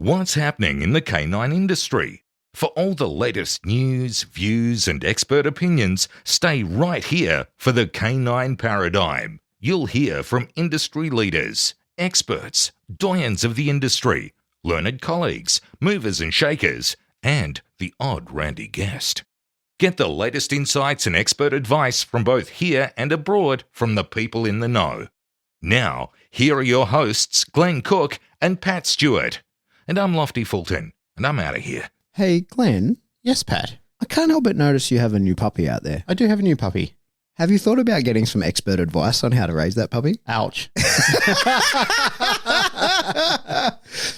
What's happening in the canine industry? For all the latest news, views, and expert opinions, stay right here for the Canine Paradigm. You'll hear from industry leaders, experts, doyens of the industry, learned colleagues, movers and shakers, and the odd randy guest. Get the latest insights and expert advice from both here and abroad from the people in the know. Now, here are your hosts, Glenn Cook and Pat Stewart. And I'm Lofty Fulton, and I'm out of here. Hey, Glenn. Yes, Pat. I can't help but notice you have a new puppy out there. I do have a new puppy. Have you thought about getting some expert advice on how to raise that puppy? Ouch.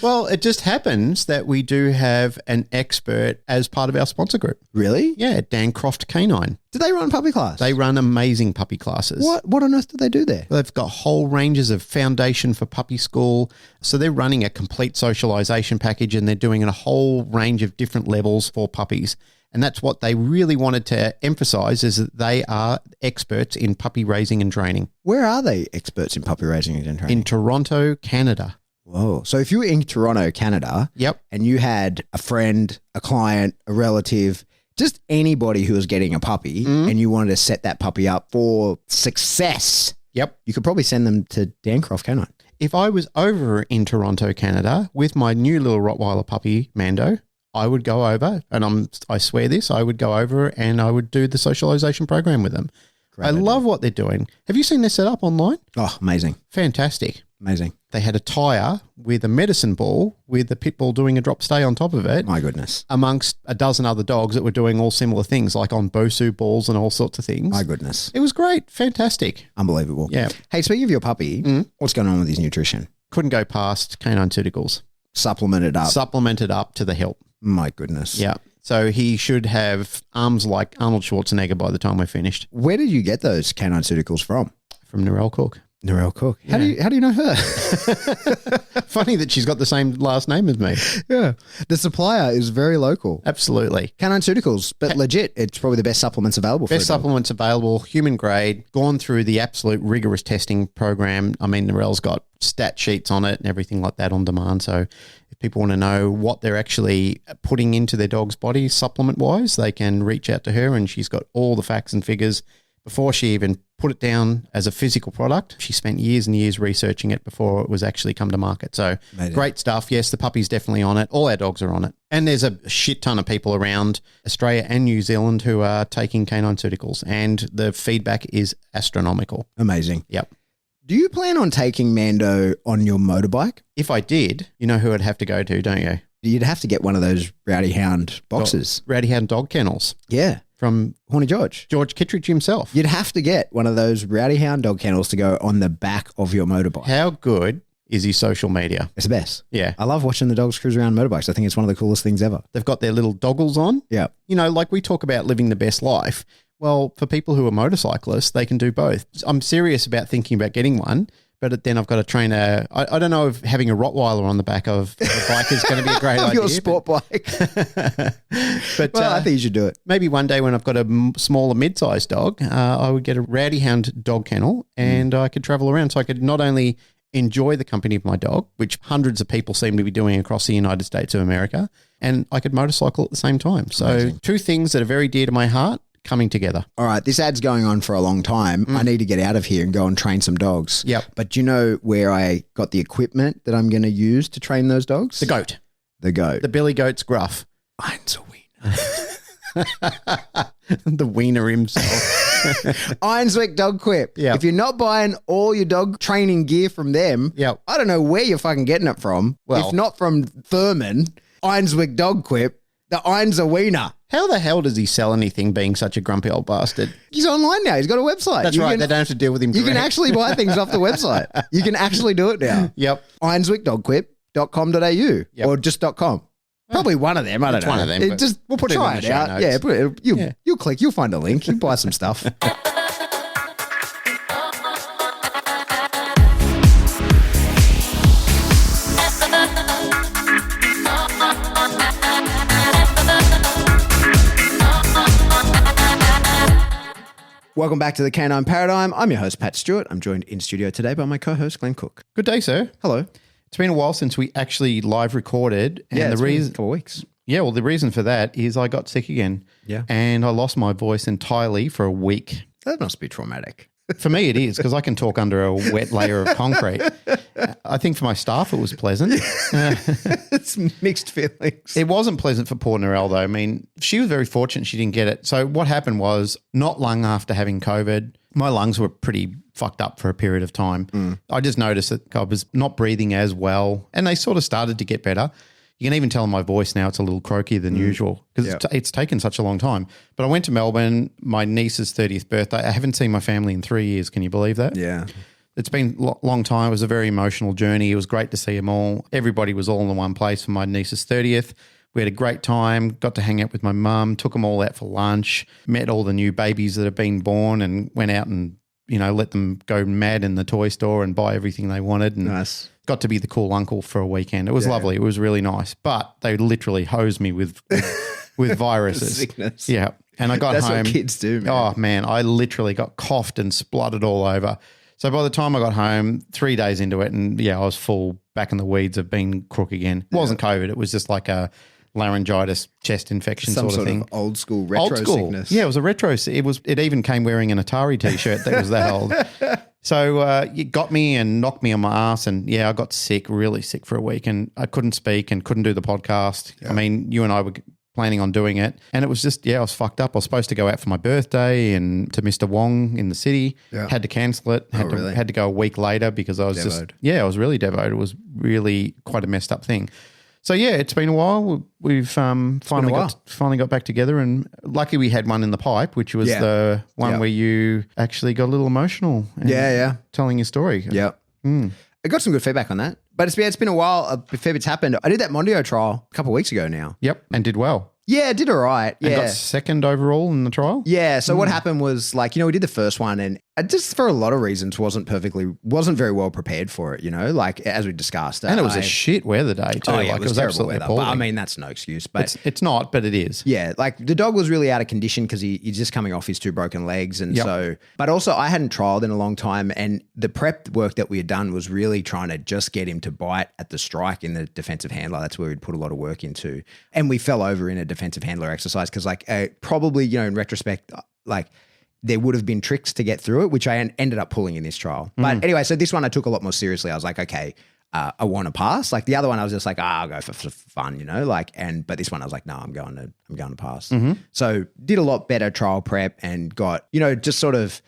Well, it just happens that we do have an expert as part of our sponsor group. Really? Yeah, Dancroft Canine. Do they run puppy class? They run amazing puppy classes. What on earth do they do there? They've got whole ranges of foundation for puppy school. So they're running a complete socialization package and they're doing a whole range of different levels for puppies. And that's what they really wanted to emphasize, is that they are experts in puppy raising and training. Where are they experts in puppy raising and training? In Toronto, Canada. Whoa. So if you were in Toronto, Canada, Yep. and you had a friend, a client, a relative, just anybody who was getting a puppy and you wanted to set that puppy up for success, Yep. you could probably send them to Dancroft Canine. If I was over in Toronto, Canada, with my new little Rottweiler puppy, Mando, I would go over, and I swear this, I would go over and I would do the socialization program with them. Great I idea. love what they're doing. Have you seen their setup online? Oh, amazing. Fantastic. Amazing. They had a tire with a medicine ball with the pit bull doing a drop stay on top of it, My goodness. amongst a dozen other dogs that were doing all similar things, like on Bosu balls and all sorts of things. My goodness. It was great. Fantastic. Unbelievable. Yeah. Hey, speaking of your puppy, what's going on with his nutrition? Couldn't go past Canine Evolution. Supplement it up. Supplemented up to the hilt. My goodness. Yeah. So he should have arms like Arnold Schwarzenegger by the time we're finished. Where did you get those Canine Evolutions from? From Narelle Cook. Narelle Cook. Yeah. How do you know her? Funny that she's got the same last name as me. Yeah. The supplier is very local. Absolutely. Canine Evolutions, but legit, it's probably the best supplements available for Best a dog. supplements available, human grade, gone through the absolute rigorous testing program. I mean, Narelle's got stat sheets on it and everything like that on demand. So if people want to know what they're actually putting into their dog's body supplement-wise, they can reach out to her, and she's got all the facts and figures before she even put it down as a physical product. She spent years and years researching it before it was actually come to market. So Amazing. Great stuff. Yes, the puppy's definitely on it. All our dogs are on it. And there's a shit ton of people around Australia and New Zealand who are taking Canine Evolution, and the feedback is astronomical. Amazing. Yep. Do you plan on taking Mando on your motorbike? If I did, you know who I'd have to go to, don't you? You'd have to get one of those Rowdy Hound boxes. Rowdy Hound dog kennels Yeah. from Horny George. George Kittredge himself. You'd have to get one of those Rowdy Hound dog kennels to go on the back of your motorbike. How good is his social media? It's the best. Yeah. I love watching the dogs cruise around motorbikes. I think it's one of the coolest things ever. They've got their little doggles on. Yeah. You know, like we talk about living the best life. Well, for people who are motorcyclists, they can do both. I'm serious about thinking about getting one, but then I've got to train I don't know if having a Rottweiler on the back of a bike is going to be a great idea. Your sport bike. But Well, I think you should do it. maybe one day when I've got a smaller mid-sized dog, I would get a Rowdy Hound dog kennel and I could travel around, so I could not only enjoy the company of my dog, which hundreds of people seem to be doing across the United States of America, and I could motorcycle at the same time. So Amazing. Two things that are very dear to my heart coming together. All right, this ad's going on for a long time. I need to get out of here and go and train some dogs. Yep. But do you know where I got the equipment that I'm going to use to train those dogs? The goat. The goat. The Billy Goat's gruff. Eins a wiener. The wiener himself. Einswick Dog Quip. Yeah. If you're not buying all your dog training gear from them, Yep. I don't know where you're fucking getting it from. Well- if not from Thurman, Einswick Dog Quip, the Eins a wiener. How the hell does he sell anything being such a grumpy old bastard? He's online now. He's got a website. That's right. They don't have to deal with him You can direct. actually buy things off the website. You can actually do it now. Yep. einswickdogquip.com.au or just .com. Probably one of them. I don't It's know. one of them, but Just we'll put it try in the it show out. notes. Yeah, put it, Yeah. you'll click. You'll find a link. You buy some stuff. Welcome back to the Canine Paradigm. I'm your host, Pat Stewart. I'm joined in studio today by my co-host, Glenn Cook. Good day, sir. Hello. It's been a while since we actually live recorded. And Yeah, the it's been reason, 4 weeks. yeah, well, the reason for that is I got sick again. Yeah. And I lost my voice entirely for a week. That must be traumatic. For me, it is because I can talk under a wet layer of concrete. I think for my staff, it was pleasant. It's mixed feelings. It wasn't pleasant for poor Narelle, though. I mean, she was very fortunate she didn't get it. So what happened was not long after having COVID, my lungs were pretty fucked up for a period of time. I just noticed that I was not breathing as well, and they sort of started to get better. You can even tell in my voice now it's a little croakier than usual because it's taken such a long time. But I went to Melbourne, my niece's 30th birthday. I haven't seen my family in 3 years. Can you believe that? Yeah. It's been a long time. It was a very emotional journey. It was great to see them all. Everybody was all in one place for my niece's 30th. We had a great time, got to hang out with my mum, took them all out for lunch, met all the new babies that have been born and went out and, let them go mad in the toy store and buy everything they wanted. And Nice. got to be the cool uncle for a weekend. It was lovely. It was really nice. But they literally hosed me with viruses. Sickness. Yeah. And I got That's home. what kids do, man. Oh, man. I literally got coughed and spluttered all over. So by the time I got home, 3 days into it, and I was full back in the weeds of being crook again. It wasn't COVID. It was just like a laryngitis, chest infection Some sort of thing. Of old school retro sickness. Yeah, it was a retro. It even came wearing an Atari T-shirt that was that old. So it got me and knocked me on my ass, and I got sick, really sick for a week, and I couldn't speak and couldn't do the podcast. Yeah. I mean, you and I were planning on doing it, and it was just I was fucked up. I was supposed to go out for my birthday and to Mr. Wong in the city. Yeah. Had to cancel it. Had to go a week later because I was I was really devoted. It was really quite a messed up thing. So it's been a while. We've finally got back together, and lucky we had one in the pipe, which was the one where you actually got a little emotional. And telling your story. Yeah, I got some good feedback on that, but it's been a while. A fair bit's happened. I did that Mondio trial a couple of weeks ago now. Yep, and did well. Yeah, I did all right. Yeah, and got second overall in the trial. Yeah. So what happened was we did the first one, and I just for a lot of reasons wasn't very well prepared for it. As we discussed, and it was a shit weather day too. Oh yeah, it was terrible weather. Appalling. But, I mean, that's no excuse. But it's not, but it is. Yeah, the dog was really out of condition because he's just coming off his 2 broken legs, and so. But also, I hadn't trialed in a long time, and the prep work that we had done was really trying to just get him to bite at the strike in the defensive handler. That's where we'd put a lot of work into, and we fell over in a defensive handler exercise because, probably in retrospect, there would have been tricks to get through it, which I ended up pulling in this trial. But anyway, so this one I took a lot more seriously. I was like, okay, I want to pass. The other one, I was just like, I'll go for fun, but this one I was like, no, I'm going to pass. Mm-hmm. So did a lot better trial prep and got, just sort of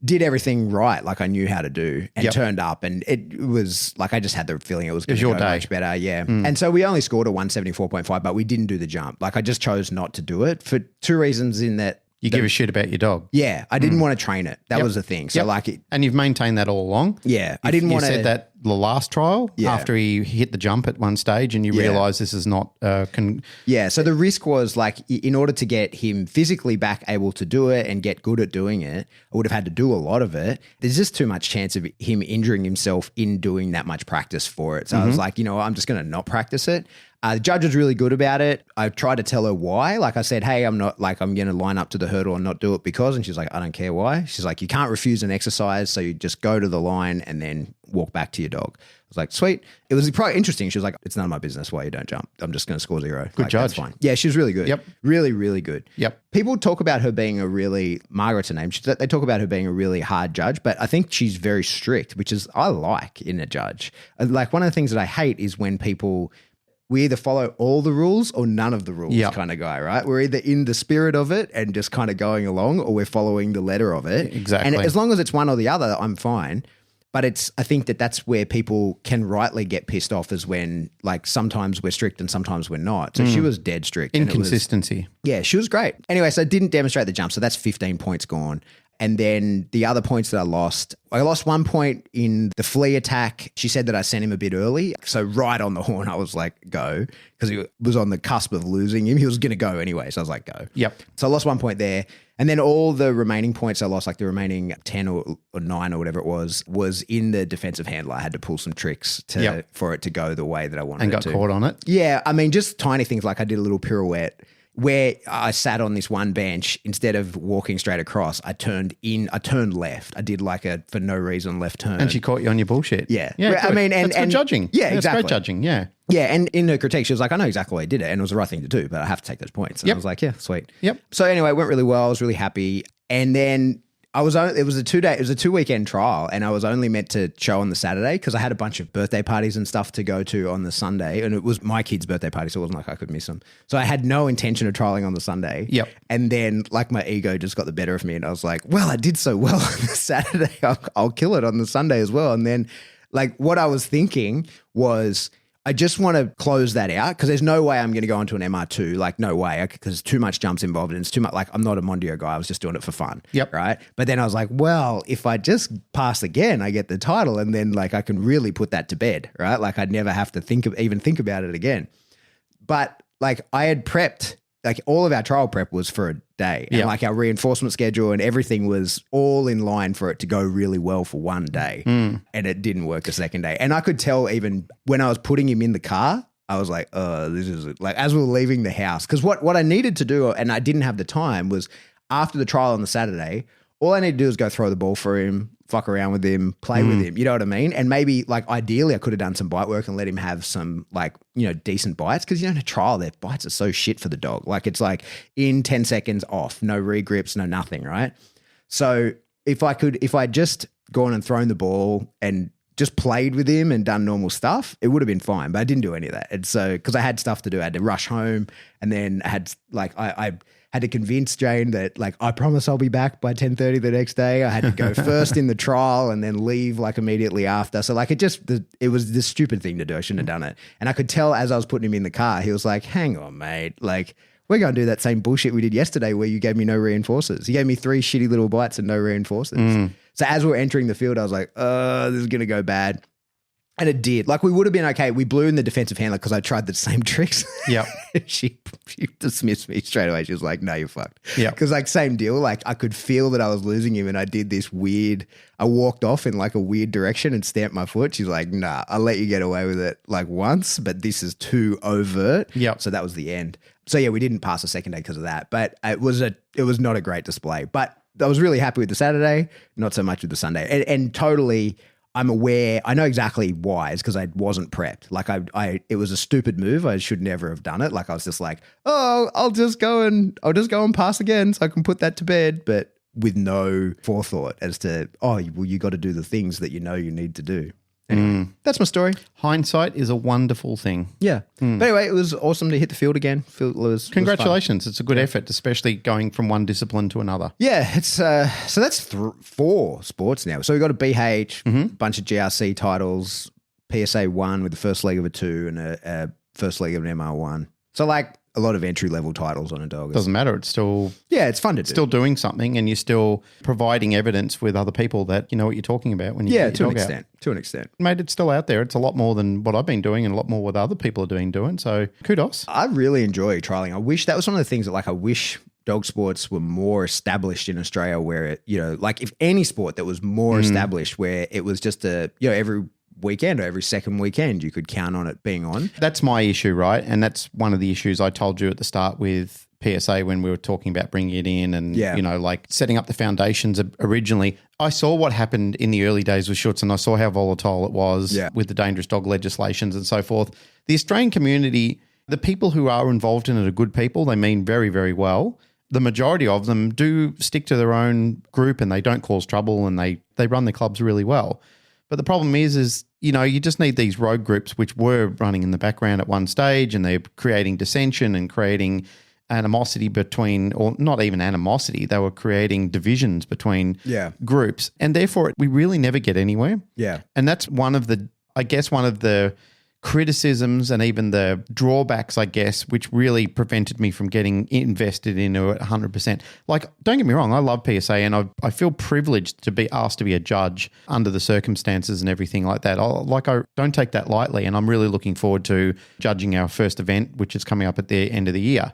did everything right. I knew how to do and turned up, and it was I just had the feeling it was going to go much better. Yeah. And so we only scored a 174.5, but we didn't do the jump. I just chose not to do it for 2 reasons in that, you give a shit about your dog. Yeah, I didn't want to train it. That was the thing. So and you've maintained that all along. Yeah, I didn't want to. You said that the last trial after he hit the jump at one stage, and you realise this is not. So the risk was in order to get him physically back able to do it and get good at doing it, I would have had to do a lot of it. There's just too much chance of him injuring himself in doing that much practice for it. So I was like, I'm just going to not practice it. The judge was really good about it. I tried to tell her why. I said, hey, I'm not I'm going to line up to the hurdle and not do it because, and she's like, I don't care why. She's like, you can't refuse an exercise. So you just go to the line and then walk back to your dog. I was like, sweet. It was probably interesting. She was like, it's none of my business why you don't jump. I'm just going to score 0. Good judge. That's fine. Yeah, she was really good. Yep. Really, really good. Yep. People talk about her being Margaret's her name. They talk about her being a really hard judge, but I think she's very strict, which is I like in a judge. One of the things that I hate is when we either follow all the rules or none of the rules kind of guy, right? We're either in the spirit of it and just kind of going along, or we're following the letter of it. Exactly. And as long as it's one or the other, I'm fine. But I think that's where people can rightly get pissed off, is when sometimes we're strict and sometimes we're not. So she was dead strict. Inconsistency. She was great. Anyway, so didn't demonstrate the jump. So that's 15 points gone. And then the other points that I lost 1 point in the flea attack. She said that I sent him a bit early. So right on the horn, I was like, go. Because he was on the cusp of losing him. He was going to go anyway. So I was like, go. Yep. So I lost 1 point there. And then all the remaining points I lost, the remaining 10 or 9 or whatever it was in the defensive handler. I had to pull some tricks for it to go the way that I wanted it to. And got caught on it? Yeah. I mean, just tiny things I did a little pirouette where I sat on this one bench, instead of walking straight across, I turned left. I did like a for no reason left turn. And she caught you on your bullshit. Yeah. Yeah. I mean, that's good judging. Yeah, That's exactly. great judging. Yeah. Yeah, and in her critique, she was like, I know exactly why I did it, and it was the right thing to do, but I have to take those points. And I was like, yeah, sweet. Yep. So anyway, it went really well. I was really happy. And then it was a 2-weekend trial, and I was only meant to show on the Saturday because I had a bunch of birthday parties and stuff to go to on the Sunday, and it was my kid's birthday party, so it wasn't like I could miss them. So I had no intention of trialing on the Sunday. Yep. And then like my ego just got the better of me, and I was like, well, I did so well on the Saturday, I'll kill it on the Sunday as well. And then like what I was thinking was, I just want to close that out because there's no way I'm going to go into an MR2. Like, no way, because too much jumps involved and it's too much. Like, I'm not a Mondio guy. I was just doing it for fun. Yep. Right. But then I was like, well, if I just pass again, I get the title, and then like I can really put that to bed. Right. Like, I'd never have to even think about it again. But like, I had prepped, like all of our trial prep was for a day. And like our reinforcement schedule and everything was all in line for it to go really well for one day. And it didn't work the second day. And I could tell even when I was putting him in the car, I was like, this is like, as we were leaving the house. Because what I needed to do, and I didn't have the time, was after the trial on the Saturday, all I need to do is go throw the ball for him, fuck around with him, play with him. You know what I mean? And maybe like ideally I could have done some bite work and let him have some like, decent bites. Cause in a trial, their bites are so shit for the dog. Like it's like in 10 seconds off, no regrips, no nothing. Right. So if I just gone and thrown the ball and just played with him and done normal stuff, it would have been fine, but I didn't do any of that. And so, cause I had stuff to do, I had to rush home, and then I had like, I had to convince Jane that like, I promise I'll be back by 10:30 the next day. I had to go first in the trial and then leave like immediately after. So like it was this stupid thing to do. I shouldn't have done it. And I could tell as I was putting him in the car, he was like, hang on, mate. Like, we're going to do that same bullshit we did yesterday where you gave me no reinforcers. You gave me 3 shitty little bites and no reinforcers. So as we were entering the field, I was like, this is going to go bad. And it did. Like, we would have been okay. We blew in the defensive handler because I tried the same tricks. Yeah. she dismissed me straight away. She was like, no, you're fucked. Yeah. Because like same deal. Like I could feel that I was losing him, and I did this weird, I walked off in like a weird direction and stamped my foot. She's like, nah, I'll let you get away with it like once, but this is too overt. Yeah. So that was the end. So yeah, we didn't pass the second day because of that, but it was not a great display, but I was really happy with the Saturday, not so much with the Sunday. And totally, I'm aware, I know exactly why. It's because I wasn't prepped. Like it was a stupid move. I should never have done it. Like I was just like, I'll just go and pass again so I can put that to bed, but with no forethought as to, well, you got to do the things that you know you need to do. Anyway, that's my story. Hindsight is a wonderful thing. Yeah. But anyway, it was awesome to hit the field again. Congratulations. It's a good effort, especially going from one discipline to another. Yeah. It's so that's 4 sports now. So we got a BH, bunch of GRC titles, PSA 1 with the first leg of a 2 and a first leg of an MR1. So like a lot of entry level titles on a dog. Doesn't matter. It's still it's fun to do. Still doing something, and you're still providing evidence with other people that you know what you're talking about when you get your dog out. To an extent. Mate, it's still out there. It's a lot more than what I've been doing and a lot more what other people are doing. So kudos. I really enjoy trialing. I wish that was one of the things that like I wish dog sports were more established in Australia, where it, like if any sport that was more established, where it was just every weekend or every second weekend you could count on it being on. That's my issue, right? And that's one of the issues I told you at the start with PSA when we were talking about bringing it in and, like setting up the foundations originally. I saw what happened in the early days with Schutz, and I saw how volatile it was with the dangerous dog legislations and so forth. The Australian community, the people who are involved in it are good people. They mean very, very well. The majority of them do stick to their own group and they don't cause trouble, and they run their clubs really well. But the problem is you just need these rogue groups which were running in the background at one stage, and they're creating dissension and creating animosity between, or not even animosity, they were creating divisions between groups. And therefore, we really never get anywhere. Yeah. And that's one of the criticisms and even the drawbacks, I guess, which really prevented me from getting invested into it 100%. Like, don't get me wrong, I love PSA and I feel privileged to be asked to be a judge under the circumstances and everything like that. I don't take that lightly, and I'm really looking forward to judging our first event, which is coming up at the end of the year.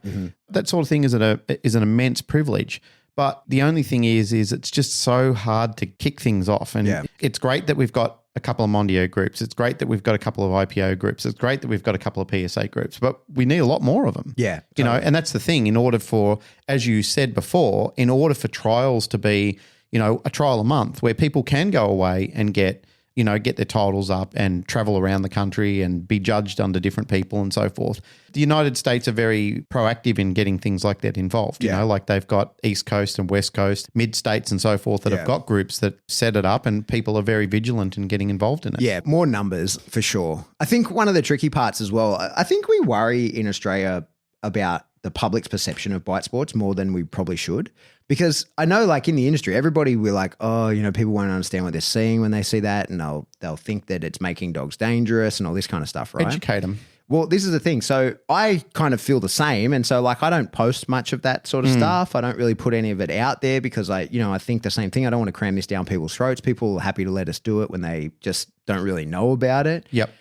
That sort of thing is an immense privilege. But the only thing is it's just so hard to kick things off. And it's great that we've got a couple of Mondio groups. It's great that we've got a couple of IPO groups. It's great that we've got a couple of PSA groups, but we need a lot more of them. Yeah. You know, and that's the thing. In order for, as you said before, in order for trials to be, you know, a trial a month where people can go away and get, you know, get their titles up and travel around the country and be judged under different people and so forth. The United States are very proactive in getting things like that involved. You know, like they've got East Coast and West Coast, mid-states and so forth that have got groups that set it up, and people are very vigilant in getting involved in it. Yeah, more numbers for sure. I think one of the tricky parts as well, I think we worry in Australia about the public's perception of bite sports more than we probably should. Because I know, like, in the industry, everybody, we're like, oh, you know, people won't understand what they're seeing when they see that, and they'll think that it's making dogs dangerous and all this kind of stuff, right? Educate them. Well, this is the thing. So I kind of feel the same. And so, like, I don't post much of that sort of stuff. I don't really put any of it out there because I think the same thing. I don't want to cram this down people's throats. People are happy to let us do it when they just don't really know about it. Yep.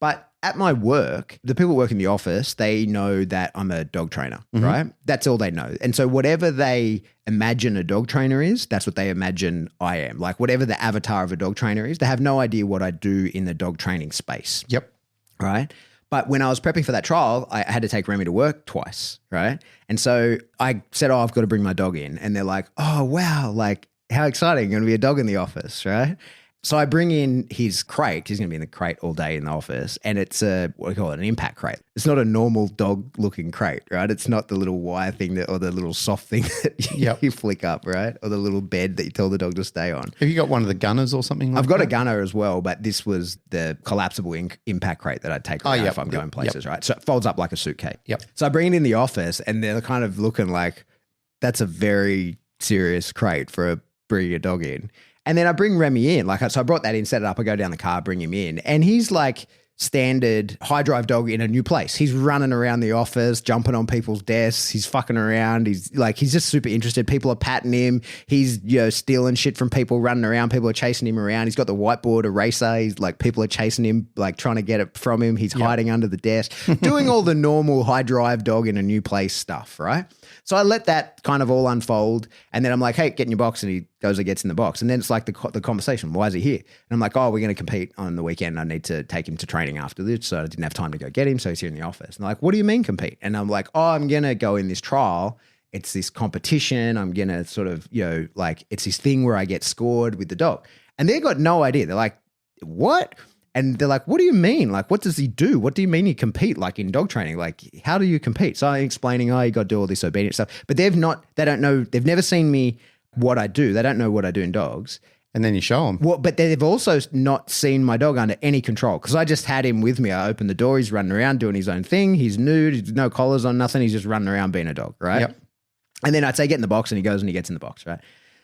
But at my work, the people who work in the office, they know that I'm a dog trainer, right? That's all they know. And so whatever they imagine a dog trainer is, that's what they imagine I am. Like, whatever the avatar of a dog trainer is, they have no idea what I do in the dog training space. Yep. Right? But when I was prepping for that trial, I had to take Remy to work twice, right? And so I said, oh, I've got to bring my dog in. And they're like, oh, wow, like, how exciting, going to be a dog in the office, right? So I bring in his crate. He's going to be in the crate all day in the office. And it's what do you call it? An impact crate. It's not a normal dog looking crate, right? It's not the little wire thing or the little soft thing that you flick up, right? Or the little bed that you tell the dog to stay on. Have you got one of the gunners or something like that? I've got a gunner as well, but this was the collapsible impact crate that I'd take around if I'm going places, right? So it folds up like a suitcase. Yep. So I bring it in the office and they're kind of looking like, that's a very serious crate for bringing a dog in. And then I bring Remy in. So I brought that in, set it up. I go down the car, bring him in. And he's like standard high drive dog in a new place. He's running around the office, jumping on people's desks. He's fucking around. He's just super interested. People are patting him. He's, you know, stealing shit from people, running around. People are chasing him around. He's got the whiteboard eraser. He's like, people are chasing him, like trying to get it from him. He's hiding under the desk, doing all the normal high drive dog in a new place stuff, right? So I let that kind of all unfold. And then I'm like, hey, get in your box. And he goes and gets in the box. And then it's like the conversation. Why is he here? And I'm like, oh, we're going to compete on the weekend. I need to take him to training after this. So I didn't have time to go get him. So he's here in the office. And they're like, what do you mean compete? And I'm like, oh, I'm going to go in this trial. It's this competition. I'm going to sort of, you know, like it's this thing where I get scored with the dog. And they got no idea. They're like, what? And they're like, what do you mean? Like, what does he do? What do you mean you compete? Like in dog training, like how do you compete? So I'm explaining, oh, you got to do all this obedience stuff. But they don't know, they've never seen me, what I do. They don't know what I do in dogs. And then you show them. Well, but they've also not seen my dog under any control because I just had him with me. I opened the door. He's running around doing his own thing. He's nude. He's no collars on, nothing. He's just running around being a dog, right? Yep. And then I'd say get in the box and he goes and he gets in the box, right?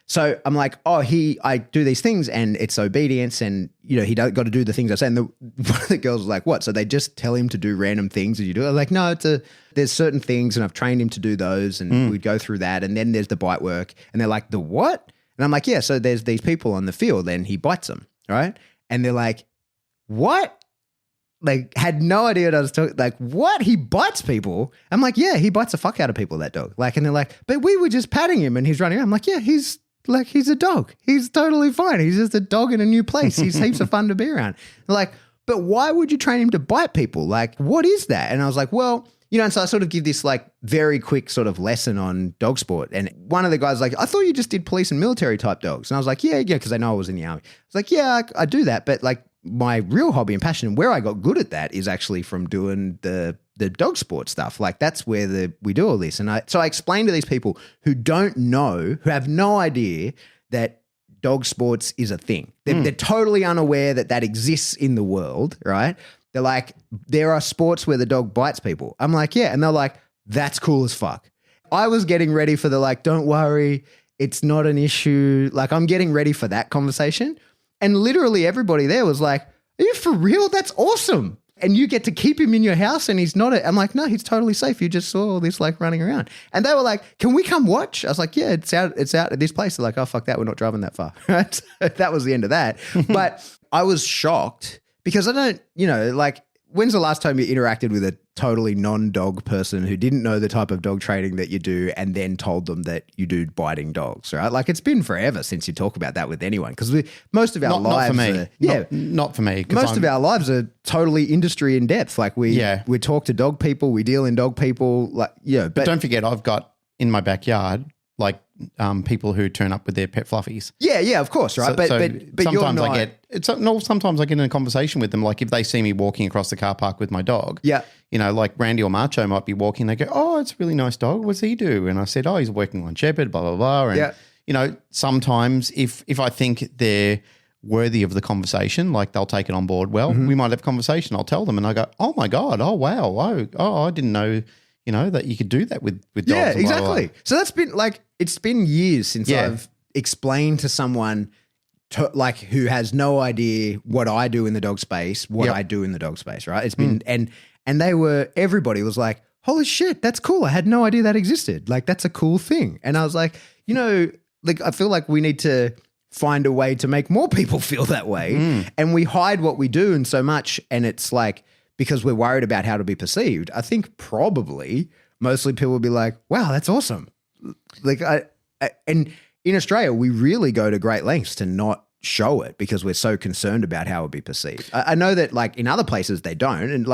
So I'm like, oh, I do these things and it's obedience and, you know, he got to do the things I say. And one of the girls was like, what? So they just tell him to do random things and you do it? I'm like, no, there's certain things and I've trained him to do those and we'd go through that. And then there's the bite work. And they're like, the what? And I'm like, yeah, so there's these people on the field and he bites them, right? And they're like, what? Like, had no idea what I was talking. Like, what? He bites people? I'm like, yeah, he bites the fuck out of people, that dog. Like, and they're like, but we were just patting him and he's running around. I'm like, yeah, he's a dog. He's totally fine. He's just a dog in a new place. He's heaps of fun to be around. They're like, but why would you train him to bite people? Like, what is that? And I was like, well, you know, and so I sort of give this like very quick sort of lesson on dog sport. And one of the guys was like, I thought you just did police and military type dogs. And I was like, yeah, because they know I was in the army. I was like, yeah, I do that. But like my real hobby and passion and where I got good at that is actually from doing the dog sport stuff. Like that's where we do all this. And so I explained to these people who don't know, who have no idea that dog sports is a thing. They're totally unaware that exists in the world, right? They're like, there are sports where the dog bites people. I'm like, yeah. And they're like, that's cool as fuck. I was getting ready for the like, don't worry, it's not an issue. Like I'm getting ready for that conversation. And literally everybody there was like, are you for real? That's awesome. And you get to keep him in your house and he's not I'm like, no, he's totally safe. You just saw all this like running around. And they were like, can we come watch? I was like, yeah, it's out at this place. They're like, oh, fuck that. We're not driving that far. Right? So that was the end of that. But I was shocked because I don't, you know, like when's the last time you interacted with a totally non-dog person who didn't know the type of dog training that you do and then told them that you do biting dogs, right? Like it's been forever since you talk about that with anyone because most of our lives not for me. are, not for me. Most of our lives are totally industry in depth. Like we talk to dog people, we deal in dog people, like But don't forget, I've got in my backyard like people who turn up with their pet fluffies. Yeah, of course, right? But sometimes sometimes I get in a conversation with them. Like if they see me walking across the car park with my dog, like Randy or Macho might be walking. They go, "Oh, it's a really nice dog. What's he do?" And I said, "Oh, he's working on Shepherd, blah blah blah." And sometimes if I think they're worthy of the conversation, like they'll take it on board. Well, we might have a conversation. I'll tell them, and I go, "Oh my god, oh wow, I didn't know." That you could do that with dogs. Yeah, and blah, exactly. blah, blah. So that's been it's been years since I've explained to someone who has no idea what I do in the dog space, what I do in the dog space, right? It's been, and everybody was like, holy shit, that's cool. I had no idea that existed. Like, that's a cool thing. And I was like, I feel like we need to find a way to make more people feel that way. And we hide what we do and so much. And it's like, because we're worried about how to be perceived, I think probably mostly people will be like, wow, that's awesome. And in Australia, we really go to great lengths to not show it because we're so concerned about how it will be perceived. I know that like in other places they don't. And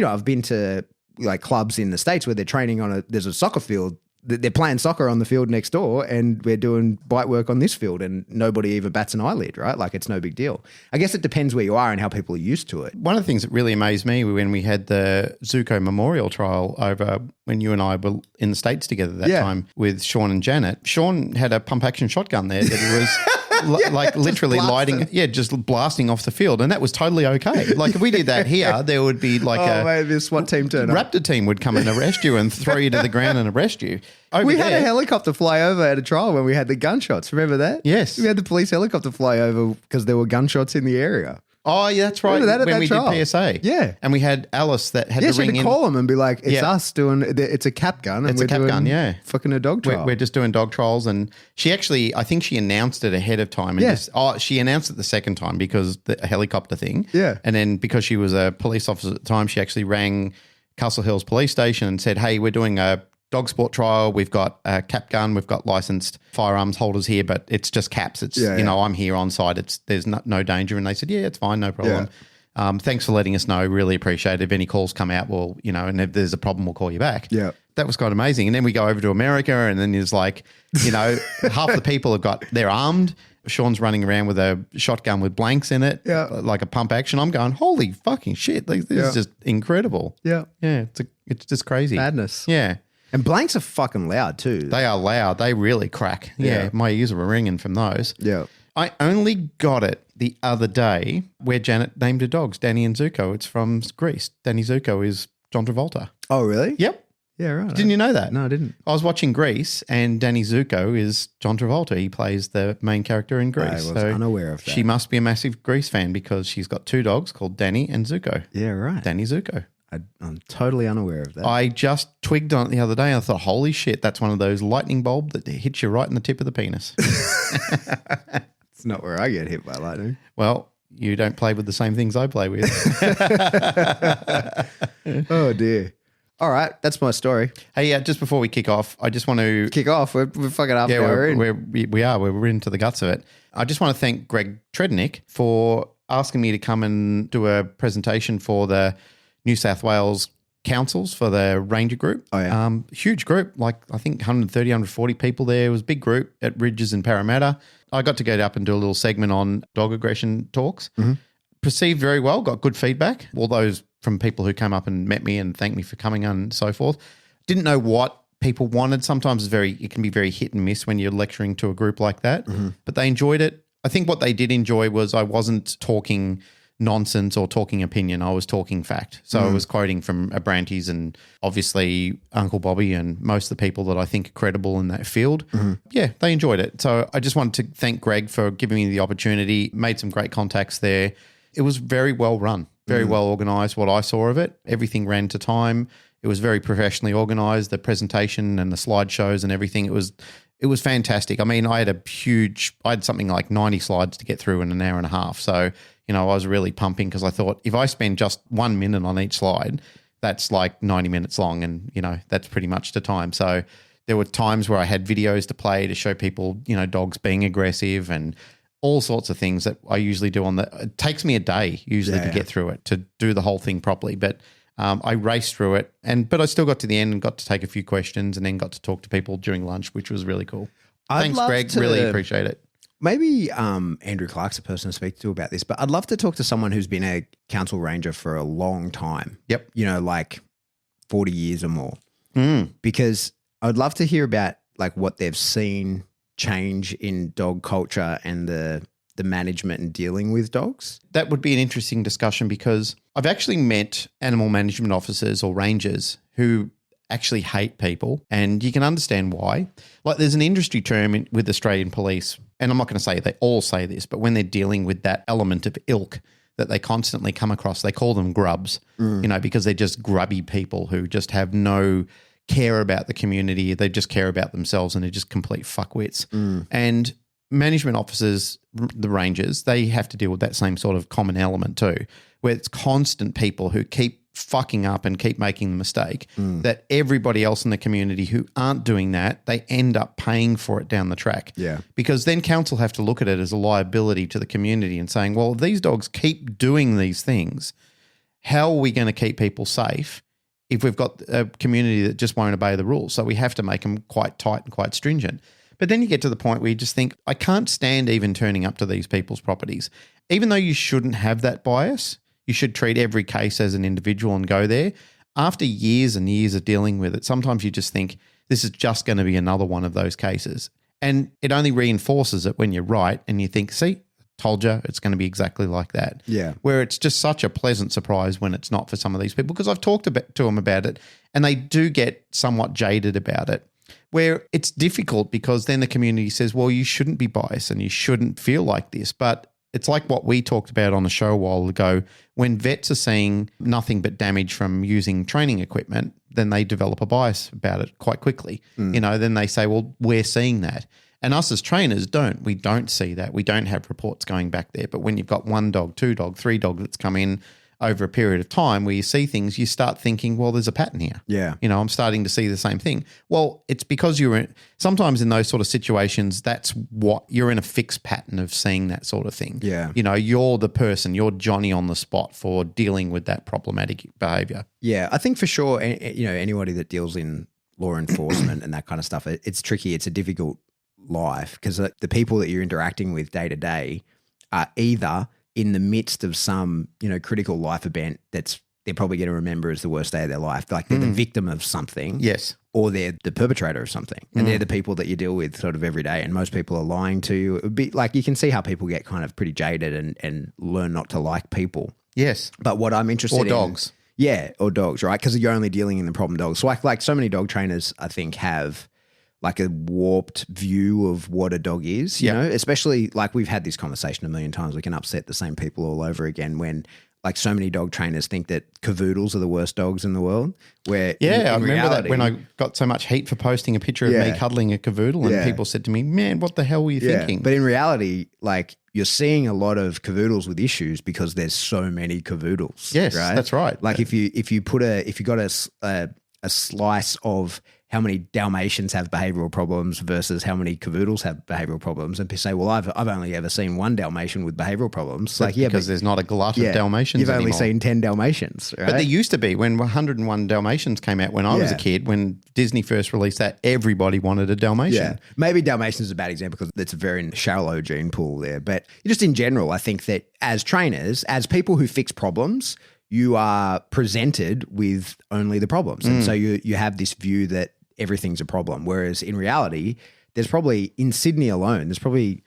I've been to like clubs in the States where they're training there's a soccer field. They're playing soccer on the field next door and we're doing bite work on this field and nobody even bats an eyelid, right? Like it's no big deal. I guess it depends where you are and how people are used to it. One of the things that really amazed me when we had the Zuko Memorial Trial over when you and I were in the States together that time with Sean and Janet. Sean had a pump action shotgun there that he was literally lighting, just blasting off the field. And that was totally okay. Like if we did that here, there would be like maybe a SWAT team turn up. Raptor team would come and arrest you and throw you to the ground and arrest you. We had a helicopter fly over at a trial when we had the gunshots. Remember that? Yes. We had the police helicopter fly over because there were gunshots in the area. Oh, yeah, that's right. When we did PSA. Yeah. And we had Alice that had to ring in. Yeah, she had to call them and be like, it's us doing, it's a cap gun. And it's a cap gun, yeah. Fucking a dog trial. We're just doing dog trials. And she actually, I think she announced it ahead of time. And she announced it the second time because the helicopter thing. Yeah. And then because she was a police officer at the time, she actually rang Castle Hills Police Station and said, hey, we're doing a dog sport trial. We've got a cap gun. We've got licensed firearms holders here, but it's just caps. It's, I'm here on site. There's no danger. And they said, yeah, it's fine. No problem. Yeah. Thanks for letting us know. Really appreciate it. If any calls come out, and if there's a problem, we'll call you back. Yeah. That was quite amazing. And then we go over to America and then there's like, half the people they're armed. Sean's running around with a shotgun with blanks in it, like a pump action. I'm going, holy fucking shit. This is just incredible. Yeah. Yeah. It's just crazy. Madness. Yeah. And blanks are fucking loud too. They are loud. They really crack. Yeah. My ears were ringing from those. Yeah. I only got it the other day where Janet named her dogs Danny and Zuko. It's from Greece. Danny Zuko is John Travolta. Oh, really? Yep. Yeah, right. Didn't you know that? No, I didn't. I was watching Greece and Danny Zuko is John Travolta. He plays the main character in Greece. I was unaware of that. She must be a massive Greece fan because she's got two dogs called Danny and Zuko. Yeah, right. Danny Zuko. I'm totally unaware of that. I just twigged on it the other day and I thought, holy shit, that's one of those lightning bulb that hits you right in the tip of the penis. It's not where I get hit by lightning. Well, you don't play with the same things I play with. Oh, dear. All right, that's my story. Hey, just before we kick off, I just want to... Kick off? We're fucking up. Yeah, we're into the guts of it. I just want to thank Greg Trednick for asking me to come and do a presentation for the New South Wales councils for the Ranger group. Oh, yeah. Huge group, like I think 130, 140 people there. It was a big group at Ridges and Parramatta. I got to go up and do a little segment on dog aggression talks. Mm-hmm. Perceived very well, got good feedback. All those from people who came up and met me and thanked me for coming on and so forth. Didn't know what people wanted. Sometimes it can be very hit and miss when you're lecturing to a group like that, but they enjoyed it. I think what they did enjoy was I wasn't talking nonsense or talking opinion. I was talking fact. So I was quoting from Abrantes and obviously Uncle Bobby and most of the people that I think are credible in that field. Yeah, they enjoyed it. So I just wanted to thank Greg for giving me the opportunity, made some great contacts there. It was very well run, very well organised, what I saw of it. Everything ran to time. It was very professionally organised, the presentation and the slideshows and everything. It was fantastic. I mean, I had something like 90 slides to get through in an hour and a half. So, I was really pumping because I thought if I spend just 1 minute on each slide, that's like 90 minutes long and, that's pretty much the time. So there were times where I had videos to play to show people, dogs being aggressive and all sorts of things that I usually do it takes me a day usually to get through it, to do the whole thing properly. But I raced through it but I still got to the end and got to take a few questions and then got to talk to people during lunch, which was really cool. Thanks, Greg. Really appreciate it. Maybe Andrew Clark's a person to speak to about this, but I'd love to talk to someone who's been a council ranger for a long time. Yep. Like 40 years or more. Because I'd love to hear about like what they've seen change in dog culture and the management and dealing with dogs. That would be an interesting discussion because I've actually met animal management officers or rangers who actually hate people, and you can understand why. Like there's an industry term with Australian police, and I'm not going to say they all say this, but when they're dealing with that element of ilk that they constantly come across, they call them grubs, because they're just grubby people who just have no care about the community. They just care about themselves and they're just complete fuckwits. And management officers, the rangers, they have to deal with that same sort of common element too, where it's constant people who keep fucking up and keep making the mistake that everybody else in the community who aren't doing that, they end up paying for it down the track. Yeah. Because then council have to look at it as a liability to the community and saying, well, if these dogs keep doing these things, how are we going to keep people safe if we've got a community that just won't obey the rules? So we have to make them quite tight and quite stringent. But then you get to the point where you just think, I can't stand even turning up to these people's properties. Even though you shouldn't have that bias, you should treat every case as an individual and go there. After years and years of dealing with it, sometimes you just think this is just going to be another one of those cases. And it only reinforces it when you're right and you think, see, told you it's going to be exactly like that. Yeah. Where it's just such a pleasant surprise when it's not for some of these people, because I've talked to them about it and they do get somewhat jaded about it, where it's difficult because then the community says, well, you shouldn't be biased and you shouldn't feel like this. But it's like what we talked about on the show a while ago. When vets are seeing nothing but damage from using training equipment, then they develop a bias about it quite quickly. Then they say, well, we're seeing that. And us as trainers don't. We don't see that. We don't have reports going back there. But when you've got 1 dog, 2 dog, 3 dog that's come in over a period of time where you see things, you start thinking, well, there's a pattern here. Yeah. I'm starting to see the same thing. Well, it's because sometimes in those sort of situations, that's what you're in a fixed pattern of seeing that sort of thing. Yeah. You're the person, you're Johnny on the spot for dealing with that problematic behavior. Yeah. I think for sure, anybody that deals in law enforcement and that kind of stuff, it's tricky. It's a difficult life because the people that you're interacting with day to day are either in the midst of some, critical life event they're probably going to remember as the worst day of their life. Like they're the victim of something. Yes. Or they're the perpetrator of something. And they're the people that you deal with sort of every day. And most people are lying to you. It would be like, you can see how people get kind of pretty jaded and learn not to like people. Yes. But what I'm interested in. Or dogs. Yeah. Or dogs, right? Because you're only dealing in the problem dogs. So like so many dog trainers, I think, have like a warped view of what a dog is, you know, especially like we've had this conversation a million times. We can upset the same people all over again when like so many dog trainers think that cavoodles are the worst dogs in the world. Where I remember that when I got so much heat for posting a picture of me cuddling a cavoodle and people said to me, man, what the hell were you thinking? But in reality, like you're seeing a lot of cavoodles with issues because there's so many cavoodles. Yes, right? That's right. Like if you got a slice of how many Dalmatians have behavioural problems versus how many cavoodles have behavioural problems, and say, well, I've only ever seen 1 Dalmatian with behavioural problems. That's because there's not a glut of Dalmatians You've anymore. only seen 10 Dalmatians, right? But there used to be when 101 Dalmatians came out when I was a kid, when Disney first released that, everybody wanted a Dalmatian. Yeah. Maybe Dalmatian is a bad example because it's a very shallow gene pool there. But just in general, I think that as trainers, as people who fix problems, you are presented with only the problems. And so you have this view that everything's a problem. Whereas in reality, there's probably in Sydney alone, there's probably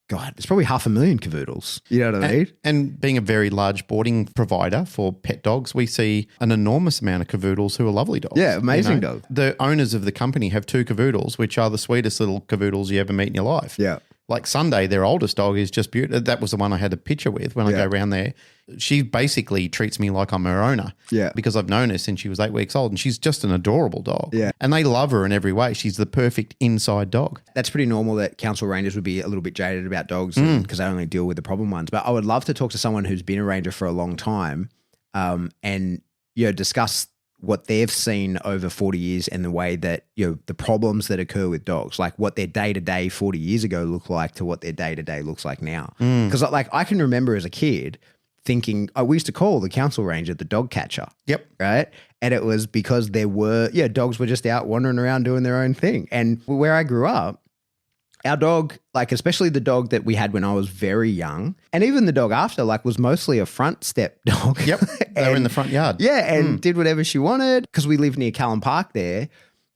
500,000 cavoodles. You know what I mean? And being a very large boarding provider for pet dogs, we see an enormous amount of cavoodles who are lovely dogs. Yeah, amazing dogs. The owners of the company have 2 cavoodles, which are the sweetest little cavoodles you ever meet in your life. Yeah. Like Sunday, their oldest dog is just beautiful. That was the one I had a picture with when I go around there. She basically treats me like I'm her owner. Yeah. Because I've known her since she was 8 weeks old, and she's just an adorable dog. Yeah. And they love her in every way. She's the perfect inside dog. That's pretty normal that council rangers would be a little bit jaded about dogs because they only deal with the problem ones. But I would love to talk to someone who's been a ranger for a long time and discuss what they've seen over 40 years and the way that, the problems that occur with dogs, like what their day-to-day 40 years ago looked like to what their day-to-day looks like now. Because I can remember as a kid thinking, we used to call the council ranger the dog catcher. Yep. Right? And it was because there were, dogs were just out wandering around doing their own thing. And where I grew up, our dog, like especially the dog that we had when I was very young, and even the dog after, like was mostly a front step dog. Yep. They were in the front yard. Yeah, and did whatever she wanted because we lived near Callum Park there.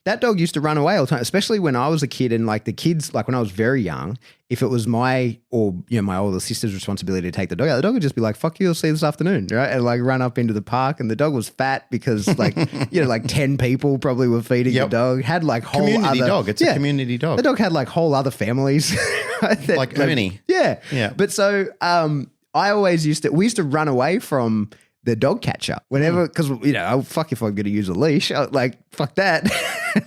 That dog used to run away all the time, especially when I was a kid and like the kids, like when I was very young, if it was my older sister's responsibility to take the dog out, the dog would just be like, fuck you, I'll see you this afternoon, right? And like run up into the park, and the dog was fat because like, like 10 people probably were feeding the dog, had like whole community other... dog. It's a community dog. The dog had like whole other families. Like Ernie. Yeah. Yeah. But so I always we used to run away from the dog catcher whenever, because, fuck if I'm going to use a leash, like, fuck that.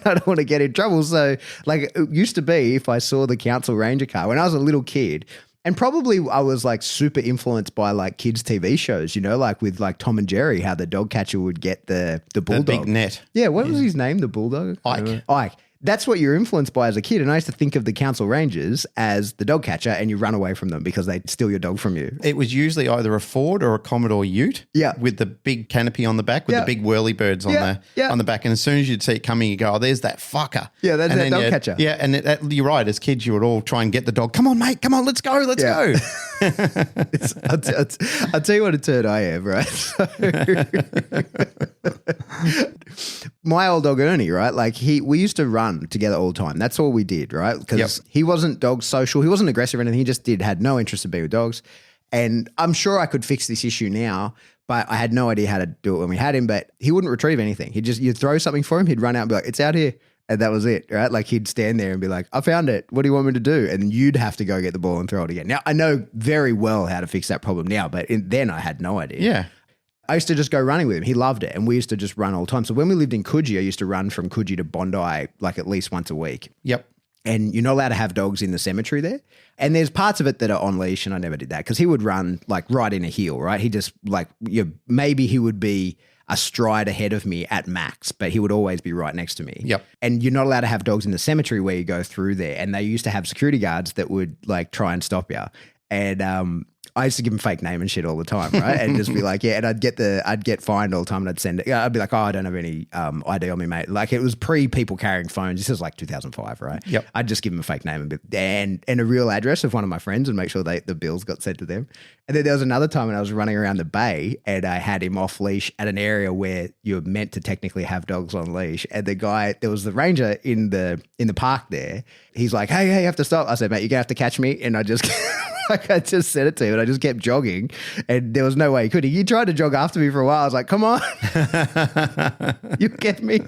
I don't want to get in trouble. So like it used to be if I saw the council ranger car when I was a little kid, and probably I was like super influenced by like kids TV shows, like with like Tom and Jerry, how the dog catcher would get the bulldog. The big net. Yeah. What was his name? The bulldog? Ike. That's what you're influenced by as a kid. And I used to think of the council rangers as the dog catcher, and you run away from them because they steal your dog from you. It was usually either a Ford or a Commodore Ute with the big canopy on the back with the big whirly birds on the back. And as soon as you'd see it coming, you go, oh, there's that fucker. Yeah, that's that dog catcher. Yeah, and you're right. As kids, you would all try and get the dog. Come on, mate. Come on, let's go. Let's go. I'll tell you what a turd I am, right? So, my old dog Ernie, right? Like we used to run together all the time. That's all we did, right? Because he wasn't dog social. He wasn't aggressive or anything. He just had no interest in being with dogs. And I'm sure I could fix this issue now, but I had no idea how to do it when we had him. But he wouldn't retrieve anything. You'd throw something for him, he'd run out and be like, it's out here. And that was it, right? Like he'd stand there and be like, I found it. What do you want me to do? And you'd have to go get the ball and throw it again. Now, I know very well how to fix that problem now, but then I had no idea. Yeah. I used to just go running with him. He loved it. And we used to just run all the time. So when we lived in Coogee, I used to run from Coogee to Bondi like at least once a week. Yep. And you're not allowed to have dogs in the cemetery there. And there's parts of it that are on leash, and I never did that because he would run like right in a heel, right? He just like, maybe he would be a stride ahead of me at max, but he would always be right next to me. Yep. And you're not allowed to have dogs in the cemetery where you go through there. And they used to have security guards that would like try and stop you. And I used to give him fake name and shit all the time, right? And just be like, and I'd get fined all the time, and I'd send it. I'd be like, oh, I don't have any ID on me, mate. Like it was people carrying phones. This is like 2005, right? Yep. I'd just give him a fake name and a real address of one of my friends and make sure the bills got sent to them. And then there was another time when I was running around the bay and I had him off leash at an area where you're meant to technically have dogs on leash. And there was the ranger in the park there. He's like, hey, you have to stop. I said, mate, you're gonna have to catch me. And I just I just said it to him and I just kept jogging, and there was no way he could. He tried to jog after me for a while. I was like, come on, you get me.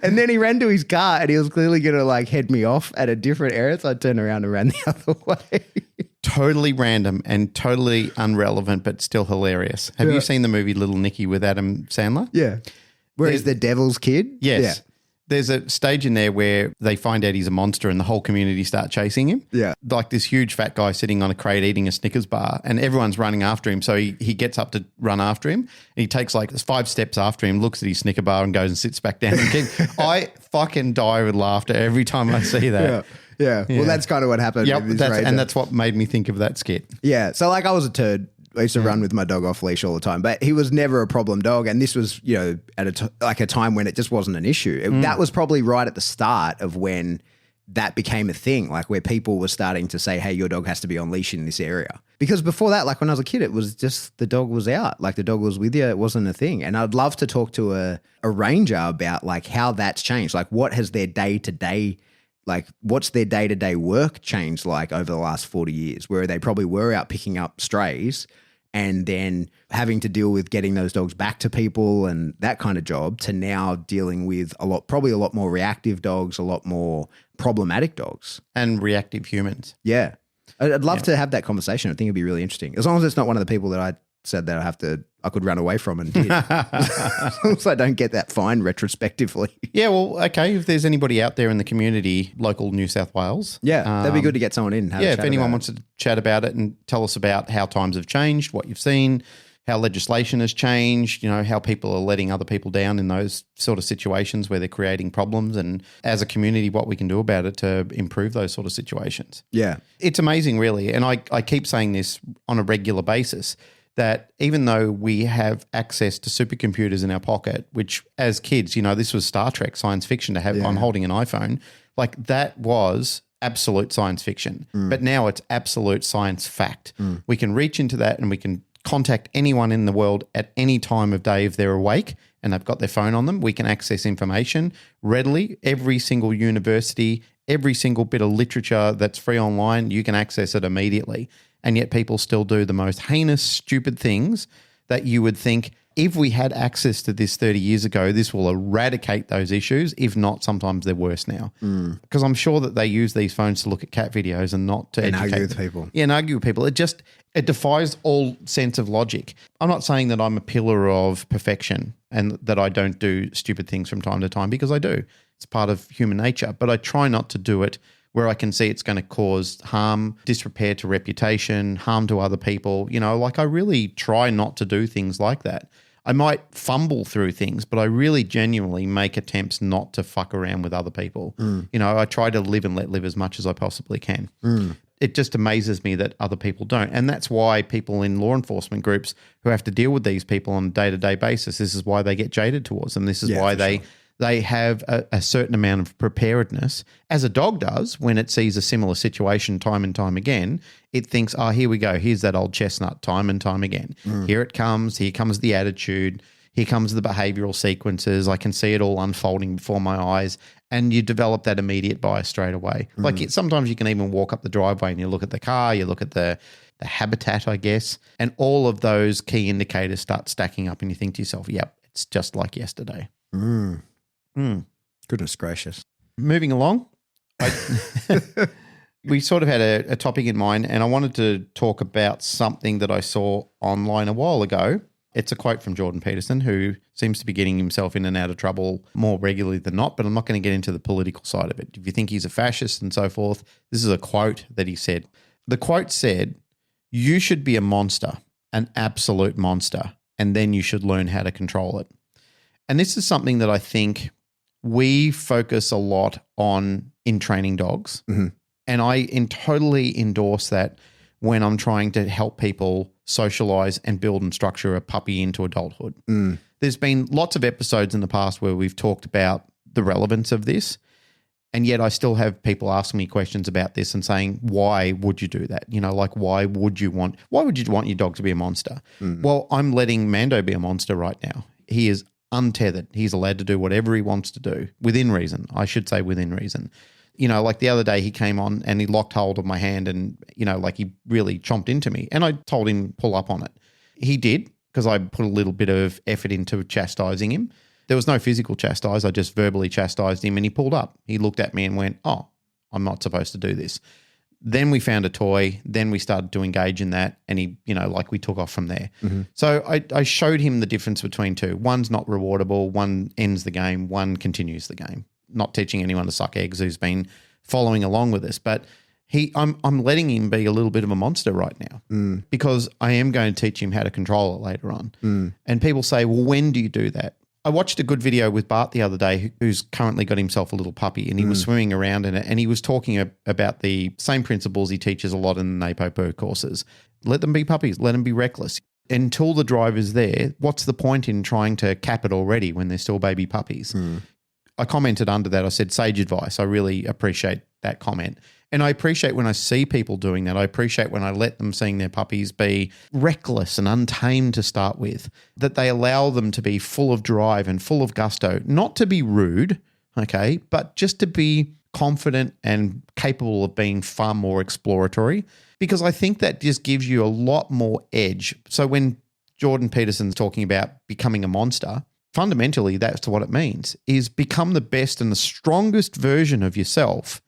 And then he ran to his car and he was clearly going to like head me off at a different area. So I turned around and ran the other way. Totally random and totally irrelevant, but still hilarious. Have you seen the movie Little Nicky with Adam Sandler? Yeah. Where he's the devil's kid? Yes. Yeah. There's a stage in there where they find out he's a monster and the whole community start chasing him. Yeah. Like this huge fat guy sitting on a crate eating a Snickers bar and everyone's running after him. So he gets up to run after him and he takes like 5 steps after him, looks at his Snicker bar and goes and sits back down again. I fucking die with laughter every time I see that. Yeah. Well, that's kind of what happened. Yep, with this ranger. and that's what made me think of that skit. Yeah. So like I was a turd. I used to run with my dog off leash all the time, but he was never a problem dog. And this was, at a time when it just wasn't an issue. That was probably right at the start of when that became a thing, like where people were starting to say, hey, your dog has to be on leash in this area. Because before that, like when I was a kid, it was just the dog was out, like the dog was with you. It wasn't a thing. And I'd love to talk to a ranger about like how that's changed. Like what has their day-to-day, like what's their day-to-day work changed like over the last 40 years, where they probably were out picking up strays and then having to deal with getting those dogs back to people and that kind of job, to now dealing with probably a lot more reactive dogs, a lot more problematic dogs. And reactive humans. Yeah. I'd love to have that conversation. I think it'd be really interesting. As long as it's not one of the people that I said that I could run away from and did. As long as I don't get that fine retrospectively. Yeah, well, okay. If there's anybody out there in the community, local New South Wales. Yeah, that'd be good to get someone in. Yeah, if anyone wants to chat about it and tell us about how times have changed, what you've seen, how legislation has changed, how people are letting other people down in those sort of situations where they're creating problems, and as a community, what we can do about it to improve those sort of situations. Yeah. It's amazing, really. And I keep saying this on a regular basis, that even though we have access to supercomputers in our pocket, which as kids, this was Star Trek science fiction to have, I'm holding an iPhone, like that was absolute science fiction. But now it's absolute science fact. We can reach into that and we can contact anyone in the world at any time of day if they're awake and they've got their phone on them. We can access information readily. Every single university, every single bit of literature that's free online, you can access it immediately. And yet people still do the most heinous, stupid things that you would think, if we had access to this 30 years ago, this will eradicate those issues. If not, sometimes they're worse now. Because I'm sure that they use these phones to look at cat videos and not to educate argue with people. Yeah, and argue with people. It defies all sense of logic. I'm not saying that I'm a pillar of perfection and that I don't do stupid things from time to time, because I do. It's part of human nature. But I try not to do it where I can see it's going to cause harm, disrepair to reputation, harm to other people. I really try not to do things like that. I might fumble through things, but I really genuinely make attempts not to fuck around with other people. I try to live and let live as much as I possibly can. It just amazes me that other people don't. And that's why people in law enforcement groups who have to deal with these people on a day-to-day basis, this is why they get jaded towards them. This is why they have a certain amount of preparedness, as a dog does when it sees a similar situation time and time again. It thinks, here we go. Here's that old chestnut time and time again. Here it comes. Here comes the attitude. Here comes the behavioral sequences. I can see it all unfolding before my eyes. And you develop that immediate bias straight away. Sometimes you can even walk up the driveway and you look at the car, you look at the habitat, I guess, and all of those key indicators start stacking up and you think to yourself, yep, it's just like yesterday. Goodness gracious. Moving along, we sort of had a topic in mind, and I wanted to talk about something that I saw online a while ago. It's a quote from Jordan Peterson, who seems to be getting himself in and out of trouble more regularly than not, but I'm not going to get into the political side of it. If you think he's a fascist and so forth, this is a quote that he said. The quote said, "You should be a monster, an absolute monster, and then you should learn how to control it." And this is something that I think we focus a lot on in training dogs. And I totally endorse that when I'm trying to help people socialize and build and structure a puppy into adulthood. There's been lots of episodes in the past where we've talked about the relevance of this. And yet I still have people asking me questions about this and saying, why would you do that? Why would you want your dog to be a monster? Well, I'm letting Mando be a monster right now. He is untethered. He's allowed to do whatever he wants to do within reason. I should say within reason. Like the other day he came on and he locked hold of my hand and, he really chomped into me. And I told him pull up on it. He did, because I put a little bit of effort into chastising him. There was no physical chastise. I just verbally chastised him and he pulled up. He looked at me and went, "Oh, I'm not supposed to do this." Then we found a toy. Then we started to engage in that, and he, we took off from there. So I showed him the difference between two. One's not rewardable. One ends the game. One continues the game. Not teaching anyone to suck eggs who's been following along with us, but I'm letting him be a little bit of a monster right now because I am going to teach him how to control it later on. And people say, "Well, when do you do that?" I watched a good video with Bart the other day, who's currently got himself a little puppy, and he was swimming around in it, and he was talking about the same principles he teaches a lot in the NAPO courses. Let them be puppies. Let them be reckless. Until the drive is there, what's the point in trying to cap it already when they're still baby puppies? I commented under that. I said, sage advice. I really appreciate that comment. And I appreciate when I see people doing that. I appreciate when I let them seeing their puppies be reckless and untamed to start with, that they allow them to be full of drive and full of gusto, not to be rude, okay, but just to be confident and capable of being far more exploratory, because I think that just gives you a lot more edge. So when Jordan Peterson's talking about becoming a monster, fundamentally that's what it means, is become the best and the strongest version of yourself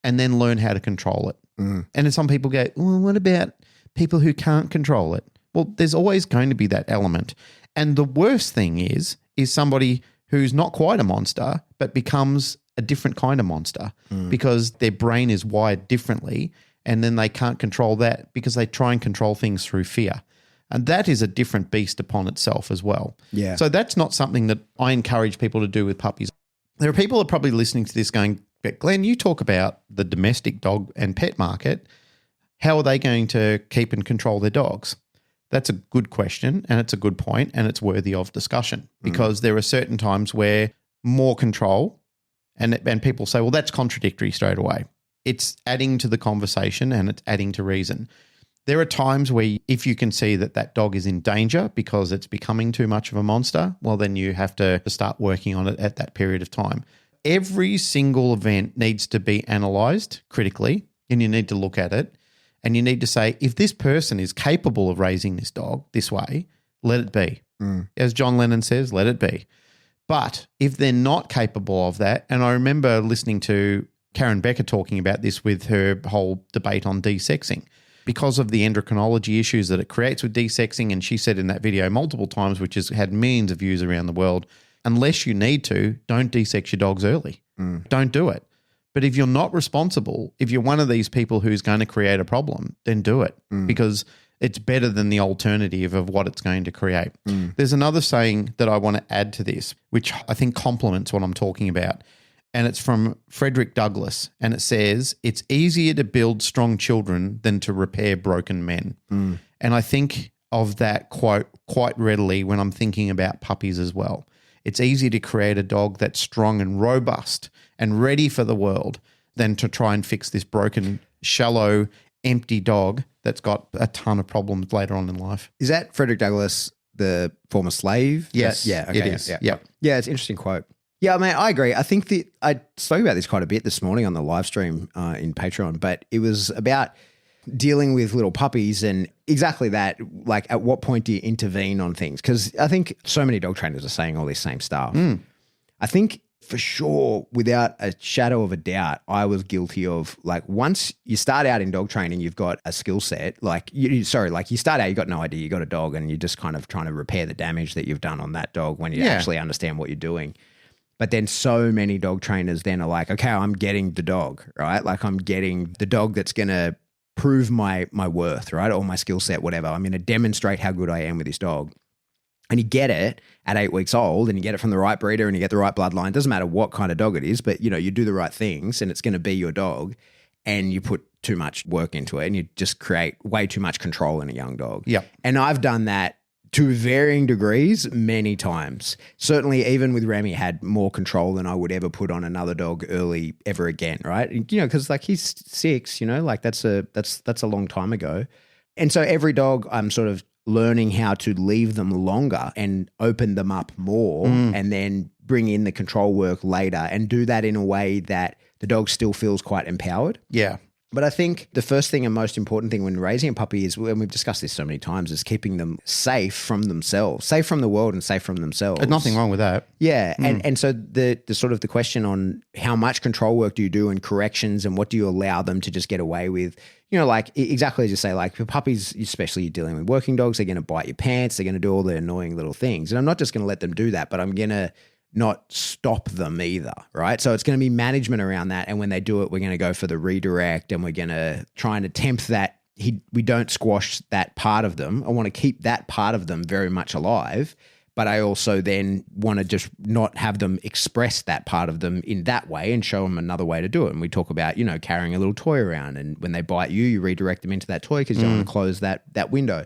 and then learn how to control it. And then some people go, well, what about people who can't control it? Well, there's always going to be that element. And the worst thing is somebody who's not quite a monster, but becomes a different kind of monster because their brain is wired differently, and then they can't control that because they try and control things through fear. And that is a different beast upon itself as well. Yeah. So that's not something that I encourage people to do with puppies. There are people that are probably listening to this going, but Glenn, you talk about the domestic dog and pet market. How are they going to keep and control their dogs? That's a good question, and it's a good point, and it's worthy of discussion because there are certain times where more control and people say, well, that's contradictory straight away. It's adding to the conversation and it's adding to reason. There are times where if you can see that that dog is in danger because it's becoming too much of a monster, well, then you have to start working on it at that period of time. Every single event needs to be analysed critically, and you need to look at it, and you need to say, if this person is capable of raising this dog this way, let it be. As John Lennon says, let it be. But if they're not capable of that, and I remember listening to Karen Becker talking about this with her whole debate on desexing, because of the endocrinology issues that it creates with desexing, and she said in that video multiple times, which has had millions of views around the world, unless you need to, don't desex your dogs early. Don't do it. But if you're not responsible, if you're one of these people who's going to create a problem, then do it because it's better than the alternative of what it's going to create. There's another saying that I want to add to this, which I think complements what I'm talking about. And it's from Frederick Douglass. And it says, it's easier to build strong children than to repair broken men. And I think of that quote quite readily when I'm thinking about puppies as well. It's easier to create a dog that's strong and robust and ready for the world than to try and fix this broken, shallow, empty dog that's got a ton of problems later on in life. Is that Frederick Douglass, the former slave? Yes. Yeah. Okay. It is. Yeah. Yep. Yeah. It's an interesting quote. Yeah, I mean, I agree. I think that I spoke about this quite a bit this morning on the live stream in Patreon, but it was about dealing with little puppies and exactly that, like at what point do you intervene on things? Because I think so many dog trainers are saying all this same stuff. I think for sure, without a shadow of a doubt, I was guilty of like once you start out in dog training, you've got a skill set. Like you start out, you got no idea, you got a dog and you're just kind of trying to repair the damage that you've done on that dog when you actually understand what you're doing. But then so many dog trainers then are like, okay, I'm getting the dog, right? Like I'm getting the dog that's going to prove my worth, right? Or my skill set, whatever. I'm going to demonstrate how good I am with this dog. And you get it at 8 weeks old and you get it from the right breeder and you get the right bloodline. Doesn't matter what kind of dog it is, but you do the right things and it's going to be your dog, and you put too much work into it and you just create way too much control in a young dog. Yep. And I've done that to varying degrees many times. Certainly even with Remy had more control than I would ever put on another dog early ever again, right? Because like he's 6, like that's a long time ago. And so every dog I'm sort of learning how to leave them longer and open them up more and then bring in the control work later and do that in a way that the dog still feels quite empowered. Yeah. But I think the first thing and most important thing when raising a puppy is, and we've discussed this so many times, is keeping them safe from themselves, safe from the world and safe from themselves. There's nothing wrong with that. Yeah. And so the sort of the question on how much control work do you do and corrections and what do you allow them to just get away with, like exactly as you say, like for puppies, especially you're dealing with working dogs, they're going to bite your pants, they're going to do all the annoying little things. And I'm not just going to let them do that, but I'm going to not stop them either, right? So it's going to be management around that. And when they do it, we're going to go for the redirect and we're going to try and attempt that we don't squash that part of them. I want to keep that part of them very much alive, but I also then want to just not have them express that part of them in that way and show them another way to do it. And we talk about, carrying a little toy around, and when they bite you redirect them into that toy because you don't want to close that window.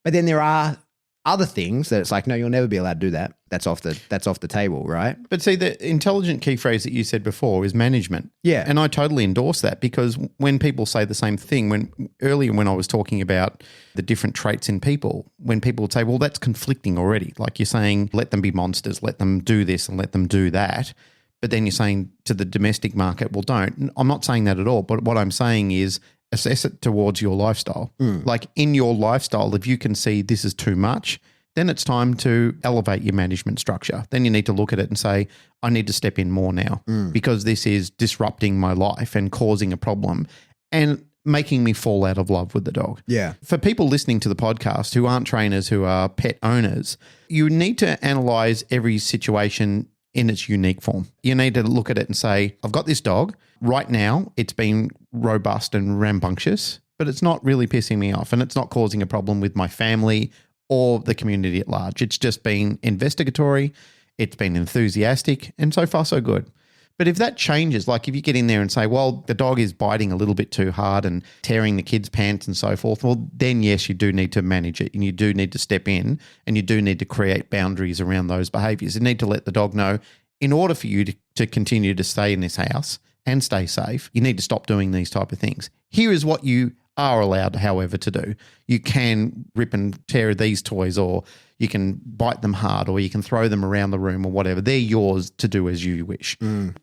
But then there are other things that it's like, no, you'll never be allowed to do that. That's off the table, right? But see, the intelligent key phrase that you said before is management. Yeah. And I totally endorse that, because when people say the same thing, when I was talking about the different traits in people, when people would say, well, that's conflicting already. Like you're saying, let them be monsters, let them do this and let them do that. But then you're saying to the domestic market, well, don't. I'm not saying that at all. But what I'm saying is assess it towards your lifestyle. Like in your lifestyle, if you can see this is too much, then it's time to elevate your management structure. Then you need to look at it and say, I need to step in more now because this is disrupting my life and causing a problem. And making me fall out of love with the dog. Yeah. For people listening to the podcast who aren't trainers, who are pet owners, you need to analyze every situation in its unique form. You need to look at it and say, I've got this dog. Right now, it's been robust and rambunctious, but it's not really pissing me off and it's not causing a problem with my family or the community at large. It's just been investigatory, it's been enthusiastic, and so far so good. But if that changes, like if you get in there and say, well, the dog is biting a little bit too hard and tearing the kids' pants and so forth, well, then yes, you do need to manage it and you do need to step in and you do need to create boundaries around those behaviours. You need to let the dog know, in order for you to continue to stay in this house and stay safe, you need to stop doing these type of things. Here is what you are allowed, however, to do. You can rip and tear these toys, or you can bite them hard, or you can throw them around the room or whatever. They're yours to do as you wish.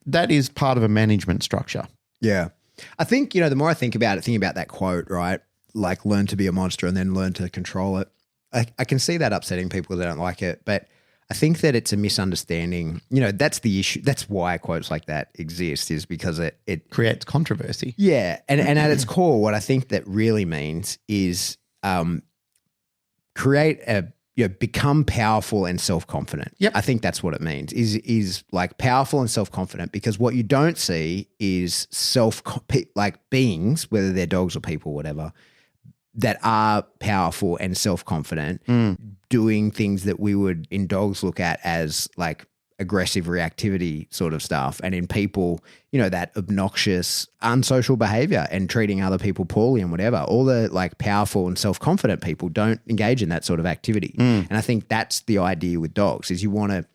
That is part of a management structure. Yeah. I think, the more I think about it, thinking about that quote, right? Like learn to be a monster and then learn to control it. I can see that upsetting people that don't like it, but I think that it's a misunderstanding. That's the issue. That's why quotes like that exist, is because it Creates controversy. Yeah. And at its core, what I think that really means is become powerful and self-confident. Yep. I think that's what it means, is like powerful and self-confident, because what you don't see is beings, whether they're dogs or people, whatever, that are powerful and self-confident, doing things that we would in dogs look at as like aggressive reactivity sort of stuff. And in people, that obnoxious, unsocial behavior and treating other people poorly and whatever. All the like powerful and self-confident people don't engage in that sort of activity. And I think that's the idea with dogs, is you want to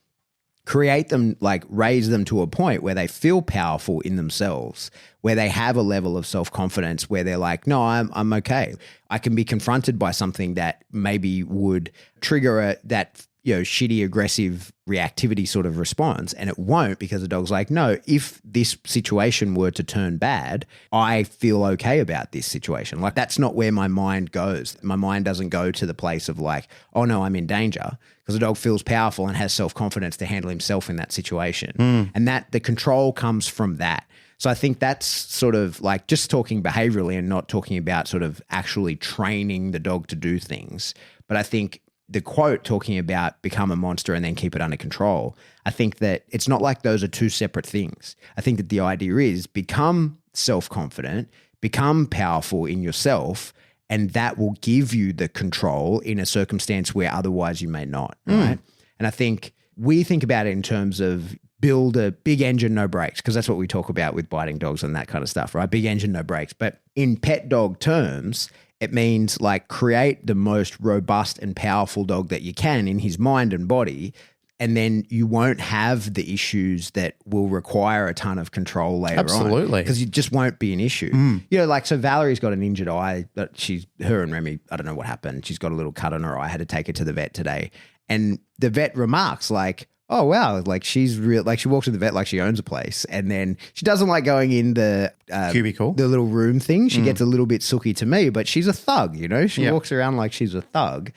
create them, like raise them to a point where they feel powerful in themselves, where they have a level of self-confidence where they're like, no, I'm okay. I can be confronted by something that maybe would trigger that shitty, aggressive reactivity sort of response. And it won't, because the dog's like, no, if this situation were to turn bad, I feel okay about this situation. Like, that's not where my mind goes. My mind doesn't go to the place of like, oh no, I'm in danger, because the dog feels powerful and has self-confidence to handle himself in that situation. And that the control comes from that. So I think that's sort of like just talking behaviorally and not talking about sort of actually training the dog to do things. But I think the quote talking about become a monster and then keep it under control, I think that it's not like those are two separate things. I think that the idea is become self-confident, become powerful in yourself, and that will give you the control in a circumstance where otherwise you may not, right? And I think we think about it in terms of build a big engine, no brakes, because that's what we talk about with biting dogs and that kind of stuff, right? Big engine, no brakes. But in pet dog terms, it means like create the most robust and powerful dog that you can in his mind and body, and then you won't have the issues that will require a ton of control later on. Absolutely. Because it just won't be an issue. So Valerie's got an injured eye, but her and Remy, I don't know what happened. She's got a little cut on her eye. I had to take her to the vet today. And the vet remarks like, oh, wow, like she's real, like she walks to the vet like she owns a place. And then she doesn't like going in the cubicle, the little room thing. She gets a little bit sooky to me, but she's a thug, She walks around like she's a thug.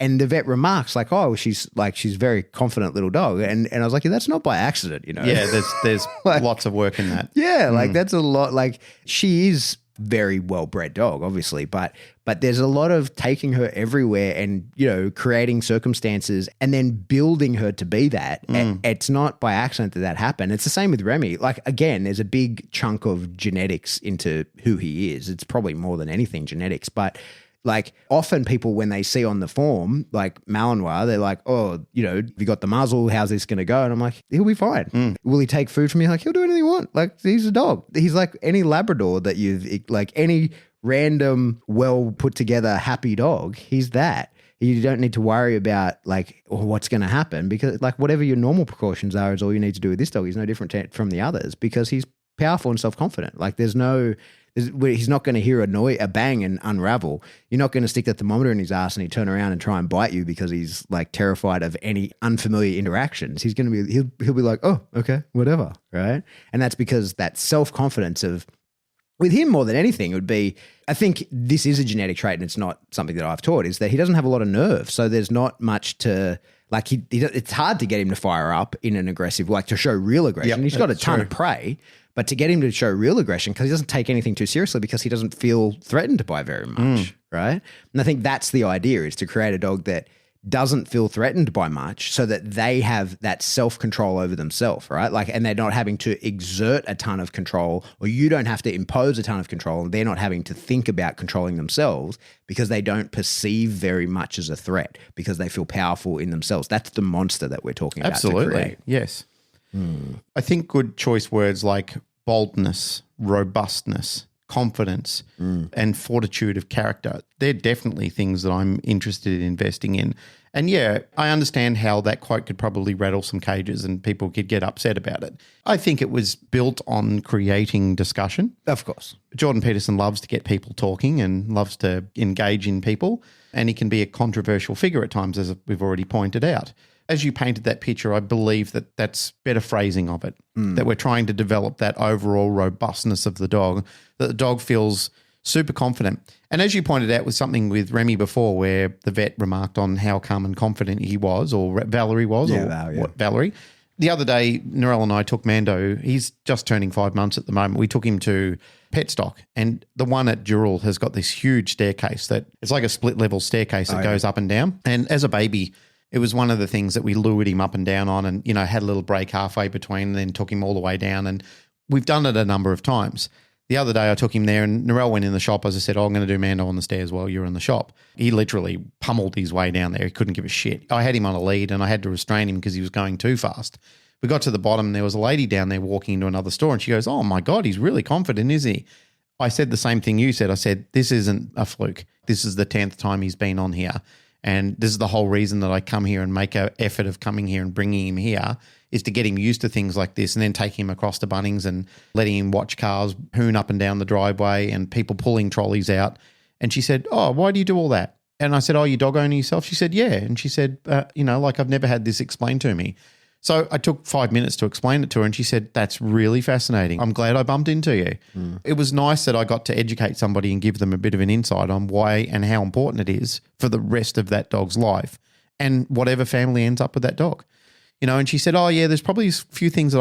And the vet remarks like, oh, she's very confident little dog. And I was like, yeah, that's not by accident, Yeah, there's like, lots of work in that. Yeah, like that's a lot. Like she is very well-bred dog, obviously, but there's a lot of taking her everywhere and, creating circumstances and then building her to be that. It's not by accident that happened. It's the same with Remy. Like, again, there's a big chunk of genetics into who he is. It's probably more than anything genetics, but like often people, when they see on the form, like Malinois, they're like, oh, have you got the muzzle? How's this going to go? And I'm like, he'll be fine. Will he take food from me? Like, he'll do anything he wants. Like, he's a dog. He's like any Labrador that like any random, well put together, happy dog. He's that. You don't need to worry about like, what's going to happen, because like whatever your normal precautions are is all you need to do with this dog. He's no different from the others because he's powerful and self-confident. Like he's not going to hear a bang and unravel. You're not going to stick the thermometer in his ass and he turn around and try and bite you because he's like terrified of any unfamiliar interactions. He's going to be, he'll be like, oh, okay, whatever. Right. And that's because that self-confidence of, with him more than anything, it would be, I think this is a genetic trait and it's not something that I've taught, is that he doesn't have a lot of nerve. So there's not much to, like it's hard to get him to fire up in an aggressive, like to show real aggression. He's got a ton of prey, But to get him to show real aggression, because he doesn't take anything too seriously, because he doesn't feel threatened by very much, right? And I think that's the idea, is to create a dog that doesn't feel threatened by much, so that they have that self-control over themselves, right? Like, and they're not having to exert a ton of control, or you don't have to impose a ton of control, and they're not having to think about controlling themselves because they don't perceive very much as a threat, because they feel powerful in themselves. That's the monster that we're talking about. Absolutely. Yes. I think good choice words like boldness, robustness, confidence, and fortitude of character, they're definitely things that I'm interested in investing in. And yeah, I understand how that quote could probably rattle some cages and people could get upset about it. I think it was built on creating discussion. Of course. Jordan Peterson loves to get people talking and loves to engage in people, and he can be a controversial figure at times, as we've already pointed out. As you painted that picture, I believe that that's better phrasing of it, that we're trying to develop that overall robustness of the dog, that the dog feels super confident. And as you pointed out with something with Remy before, where the vet remarked on how calm and confident he was, or Valerie was, Valerie. The other day, Narelle and I took Mando. He's just turning 5 months at the moment. We took him to Pet Stock, and the one at Dural has got this huge staircase that it's like a split level staircase that goes up and down. And as a baby, it was one of the things that we lured him up and down on, and, you know, had a little break halfway between and then took him all the way down. And we've done it a number of times. The other day I took him there, and Narelle went in the shop. As I said, I'm going to do Mando on the stairs while you're in the shop. He literally pummeled his way down there. He couldn't give a shit. I had him on a lead and I had to restrain him because he was going too fast. We got to the bottom and there was a lady down there walking into another store, and she goes, "Oh my God, he's really confident, is he?" I said the same thing you said. I said, this isn't a fluke. This is the 10th time he's been on here. And this is the whole reason that I come here and make an effort of coming here and bringing him here, is to get him used to things like this, and then take him across to Bunnings and letting him watch cars hoon up and down the driveway and people pulling trolleys out. And she said, "Oh, why do you do all that?" And I said, "Oh, you dog owner yourself?" She said, "Yeah." And she said, like, I've never had this explained to me. So I took 5 minutes to explain it to her, and she said, "That's really fascinating. I'm glad I bumped into you." It was nice that I got to educate somebody and give them a bit of an insight on why and how important it is for the rest of that dog's life and whatever family ends up with that dog. You know, and she said, "Oh yeah, there's probably a few things that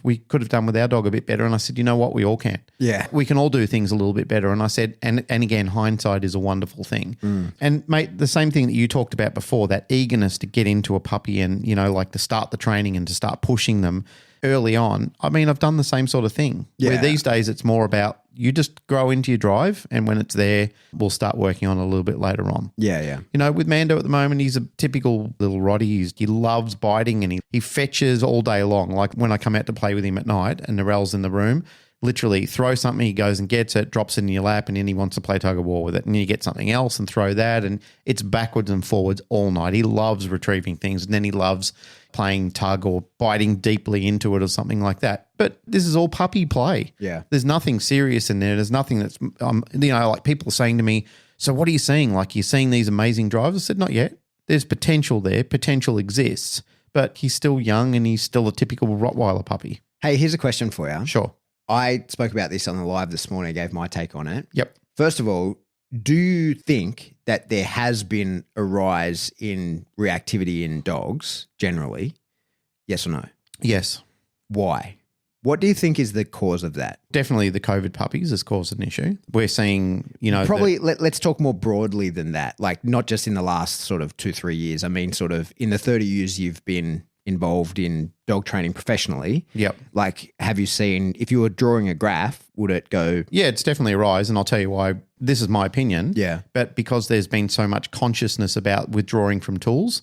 we could have done with our dog a bit better." And I said, "You know what? We all can. Yeah. We can all do things a little bit better." And I said, and again, hindsight is a wonderful thing. And mate, the same thing that you talked about before, that eagerness to get into a puppy and, you know, like to start the training and to start pushing them early on. I mean, I've done the same sort of thing. Yeah. Where these days it's more about you just grow into your drive, and when it's there, we'll start working on it a little bit later on. Yeah, yeah. You know, with Mando at the moment, he's a typical little Roddy. He loves biting, and he fetches all day long. Like when I come out to play with him at night and Narelle's in the room, literally throw something, he goes and gets it, drops it in your lap, and then he wants to play tug of war with it. And you get something else and throw that, and it's backwards and forwards all night. He loves retrieving things, and then he loves playing tug or biting deeply into it or something like that. But this is all puppy play. Yeah. There's nothing serious in there. There's nothing that's, like people are saying to me, "So what are you seeing? Like, you're seeing these amazing drives?" I said, "Not yet. There's potential there. Potential exists, but he's still young and he's still a typical Rottweiler puppy." Hey, here's a question for you. Sure. I spoke about this on the live this morning. I gave my take on it. Yep. First of all, do you think that there has been a rise in reactivity in dogs generally? Yes or no? Yes. Why? What do you think is the cause of that? Definitely the COVID puppies has caused an issue. We're seeing, Probably let's talk more broadly than that, like not just in the last sort of 2-3 years. I mean, sort of in the 30 years you've been involved in dog training professionally. Yep. Like, have you seen, if you were drawing a graph, would it go? Yeah, it's definitely a rise, and I'll tell you why. This is my opinion. Yeah. But because there's been so much consciousness about withdrawing from tools,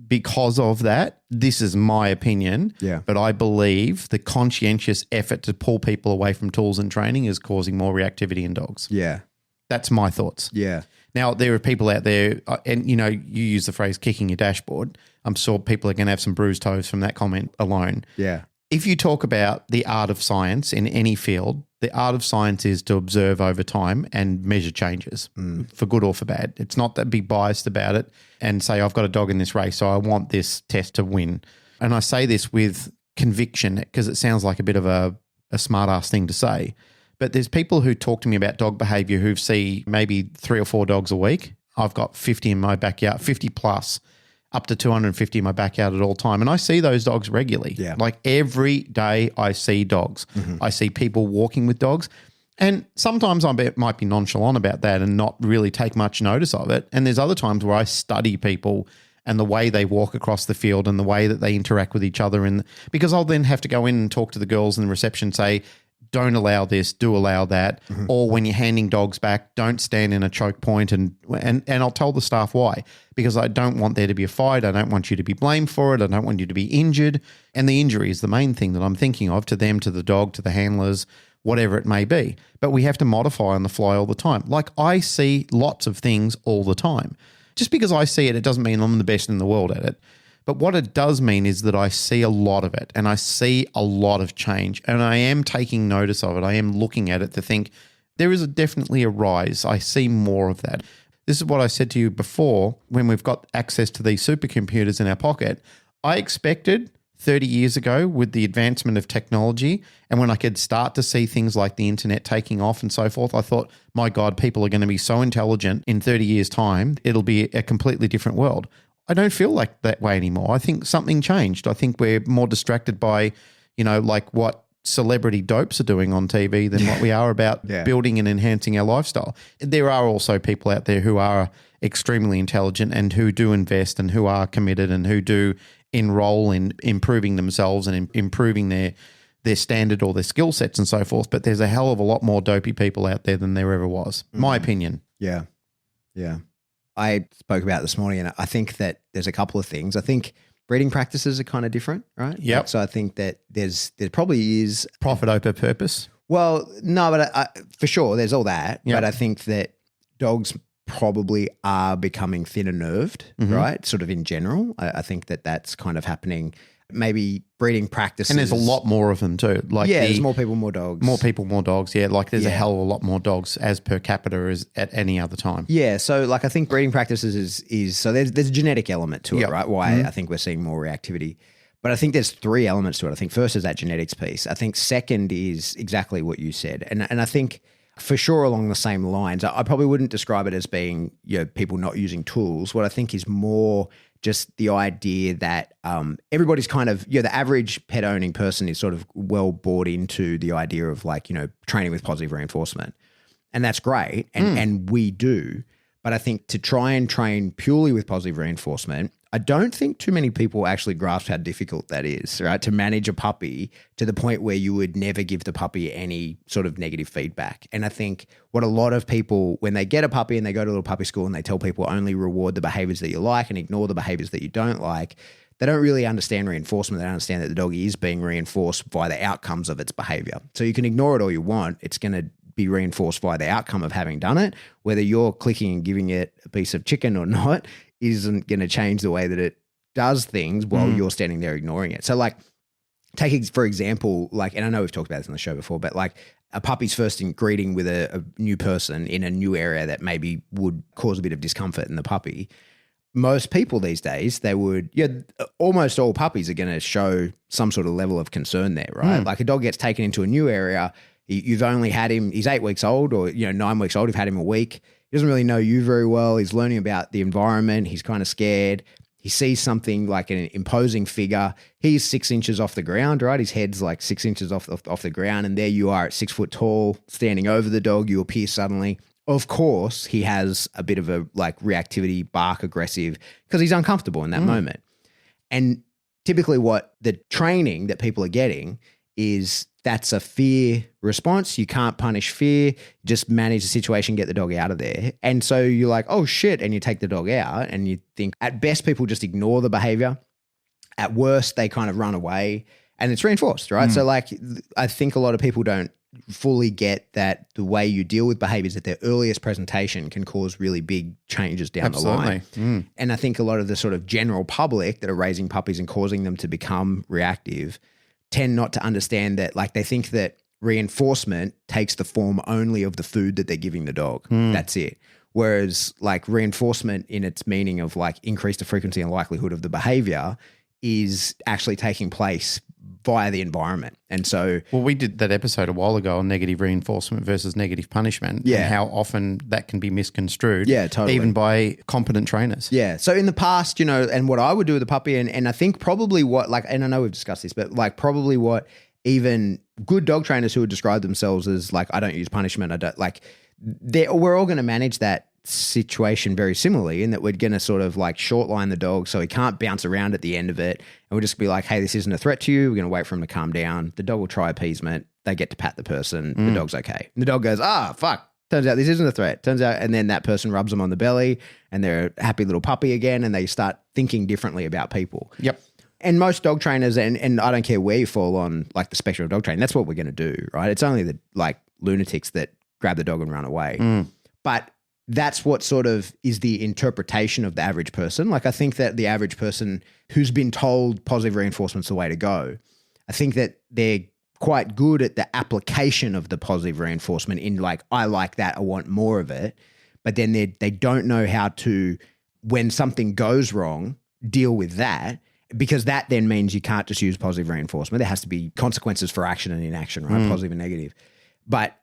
because of that, this is my opinion. Yeah. But I believe the conscientious effort to pull people away from tools and training is causing more reactivity in dogs. Yeah. That's my thoughts. Yeah. Now, there are people out there, and, you use the phrase kicking your dashboard. I'm sure people are going to have some bruised toes from that comment alone. Yeah. If you talk about the art of science in any field, the art of science is to observe over time and measure changes for good or for bad. It's not that be biased about it and say, "I've got a dog in this race, so I want this test to win." And I say this with conviction because it sounds like a bit of a smart-ass thing to say. But there's people who talk to me about dog behavior who see maybe 3 or 4 dogs a week. I've got 50 in my backyard, 50 plus. up to 250 in my backyard at all time. And I see those dogs regularly. Yeah. Like every day I see dogs. I see people walking with dogs. And sometimes might be nonchalant about that and not really take much notice of it. And there's other times where I study people and the way they walk across the field and the way that they interact with each other. And because I'll then have to go in and talk to the girls in the reception, say, don't allow this, do allow that. Or when you're handing dogs back, don't stand in a choke point. And I'll tell the staff why. Because I don't want there to be a fight. I don't want you to be blamed for it. I don't want you to be injured. And the injury is the main thing that I'm thinking of, to them, to the dog, to the handlers, whatever it may be. But we have to modify on the fly all the time. Like, I see lots of things all the time. Just because I see it, it doesn't mean I'm the best in the world at it. But what it does mean is that I see a lot of it and I see a lot of change, and I am taking notice of it. I am looking at it to think there is definitely a rise. I see more of that. This is what I said to you before when we've got access to these supercomputers in our pocket. I expected 30 years ago, with the advancement of technology and when I could start to see things like the internet taking off and so forth, I thought, my God, people are going to be so intelligent in 30 years' time, it'll be a completely different world. I don't feel like that way anymore. I think something changed. I think we're more distracted by, like what celebrity dopes are doing on TV than what we are about building and enhancing our lifestyle. There are also people out there who are extremely intelligent and who do invest and who are committed and who do enroll in improving themselves and improving their standard or their skill sets and so forth. But there's a hell of a lot more dopey people out there than there ever was. My opinion. Yeah. Yeah. I spoke about it this morning, and I think that there's a couple of things. I think breeding practices are kind of different, right? Yep. So I think that there probably is profit over purpose. Well, no, but for sure there's all that. Yep. But I think that dogs probably are becoming thinner nerved, right? Sort of in general. I think that that's kind of happening. Maybe breeding practices. And there's a lot more of them too. There's more people, more dogs. More people, more dogs. Yeah, like there's a hell of a lot more dogs as per capita as at any other time. Yeah, so like I think breeding practices is so there's a genetic element to it, right? Why I think we're seeing more reactivity. But I think there's three elements to it. I think first is that genetics piece. I think second is exactly what you said. And I think for sure along the same lines, I probably wouldn't describe it as being, people not using tools. What I think is more just the idea that everybody's kind of, the average pet owning person is sort of well bought into the idea of training with positive reinforcement. And that's great. And we do. But I think to try and train purely with positive reinforcement, I don't think too many people actually grasp how difficult that is, right? To manage a puppy to the point where you would never give the puppy any sort of negative feedback. And I think what a lot of people, when they get a puppy and they go to a little puppy school and they tell people only reward the behaviors that you like and ignore the behaviors that you don't like, they don't really understand reinforcement. They don't understand that the dog is being reinforced by the outcomes of its behavior. So you can ignore it all you want. It's going to be reinforced by the outcome of having done it. Whether you're clicking and giving it a piece of chicken or not isn't going to change the way that it does things while you're standing there ignoring it. So take for example, and I know we've talked about this on the show before, but a puppy's first in greeting with a new person in a new area that maybe would cause a bit of discomfort in the puppy. Most people these days, they would, almost all puppies are going to show some sort of level of concern there, right? Like a dog gets taken into a new area, you've only had him, he's 8 weeks old or 9 weeks old, you've had him a week. He doesn't really know you very well. He's learning about the environment. He's kind of scared. He sees something like an imposing figure. He's 6 inches off the ground, right? His head's like 6 inches off the ground. And there you are at 6 foot tall, standing over the dog. You appear suddenly. Of course, he has a bit of a reactivity, bark aggressive, because he's uncomfortable in that moment. And typically what the training that people are getting is that's a fear response. You can't punish fear. Just manage the situation, get the dog out of there. And so you're like, oh shit. And you take the dog out and you think at best people just ignore the behavior. At worst, they kind of run away and it's reinforced, right? So I think a lot of people don't fully get that the way you deal with behaviors at their earliest presentation can cause really big changes down the line. And I think a lot of the sort of general public that are raising puppies and causing them to become reactive tend not to understand that, they think that reinforcement takes the form only of the food that they're giving the dog. That's it. Whereas reinforcement in its meaning of increase the frequency and likelihood of the behavior is actually taking place via the environment. And so, well, we did that episode a while ago on negative reinforcement versus negative punishment, Yeah. and how often that can be misconstrued, Yeah, totally. even by competent trainers. yeah. So in the past, and what I would do with a puppy, and I think probably what, like, and I know we've discussed this, but like probably what even good dog trainers who would describe themselves as like, I don't use punishment, I don't like, we're all going to manage that situation very similarly, in that we're going to sort of like short line the dog so he can't bounce around at the end of it, and we'll just be like, hey, this isn't a threat to you, we're going to wait for him to calm down. The dog will try appeasement, they get to pat the person, the dog's okay, and the dog goes, fuck, turns out this isn't a threat, and then that person rubs them on the belly and they're a happy little puppy again, and they start thinking differently about people. Yep. And most dog trainers, and I don't care where you fall on like the spectrum of dog training, that's what we're going to do, right? It's only the like lunatics that grab the dog and run away. But that's what sort of is the interpretation of the average person. Like, I think that the average person who's been told positive reinforcement's the way to go, I think that they're quite good at the application of the positive reinforcement in like, I like that, I want more of it. But then they don't know how to, when something goes wrong, deal with that, because that then means you can't just use positive reinforcement. There has to be consequences for action and inaction, right? Positive and negative. But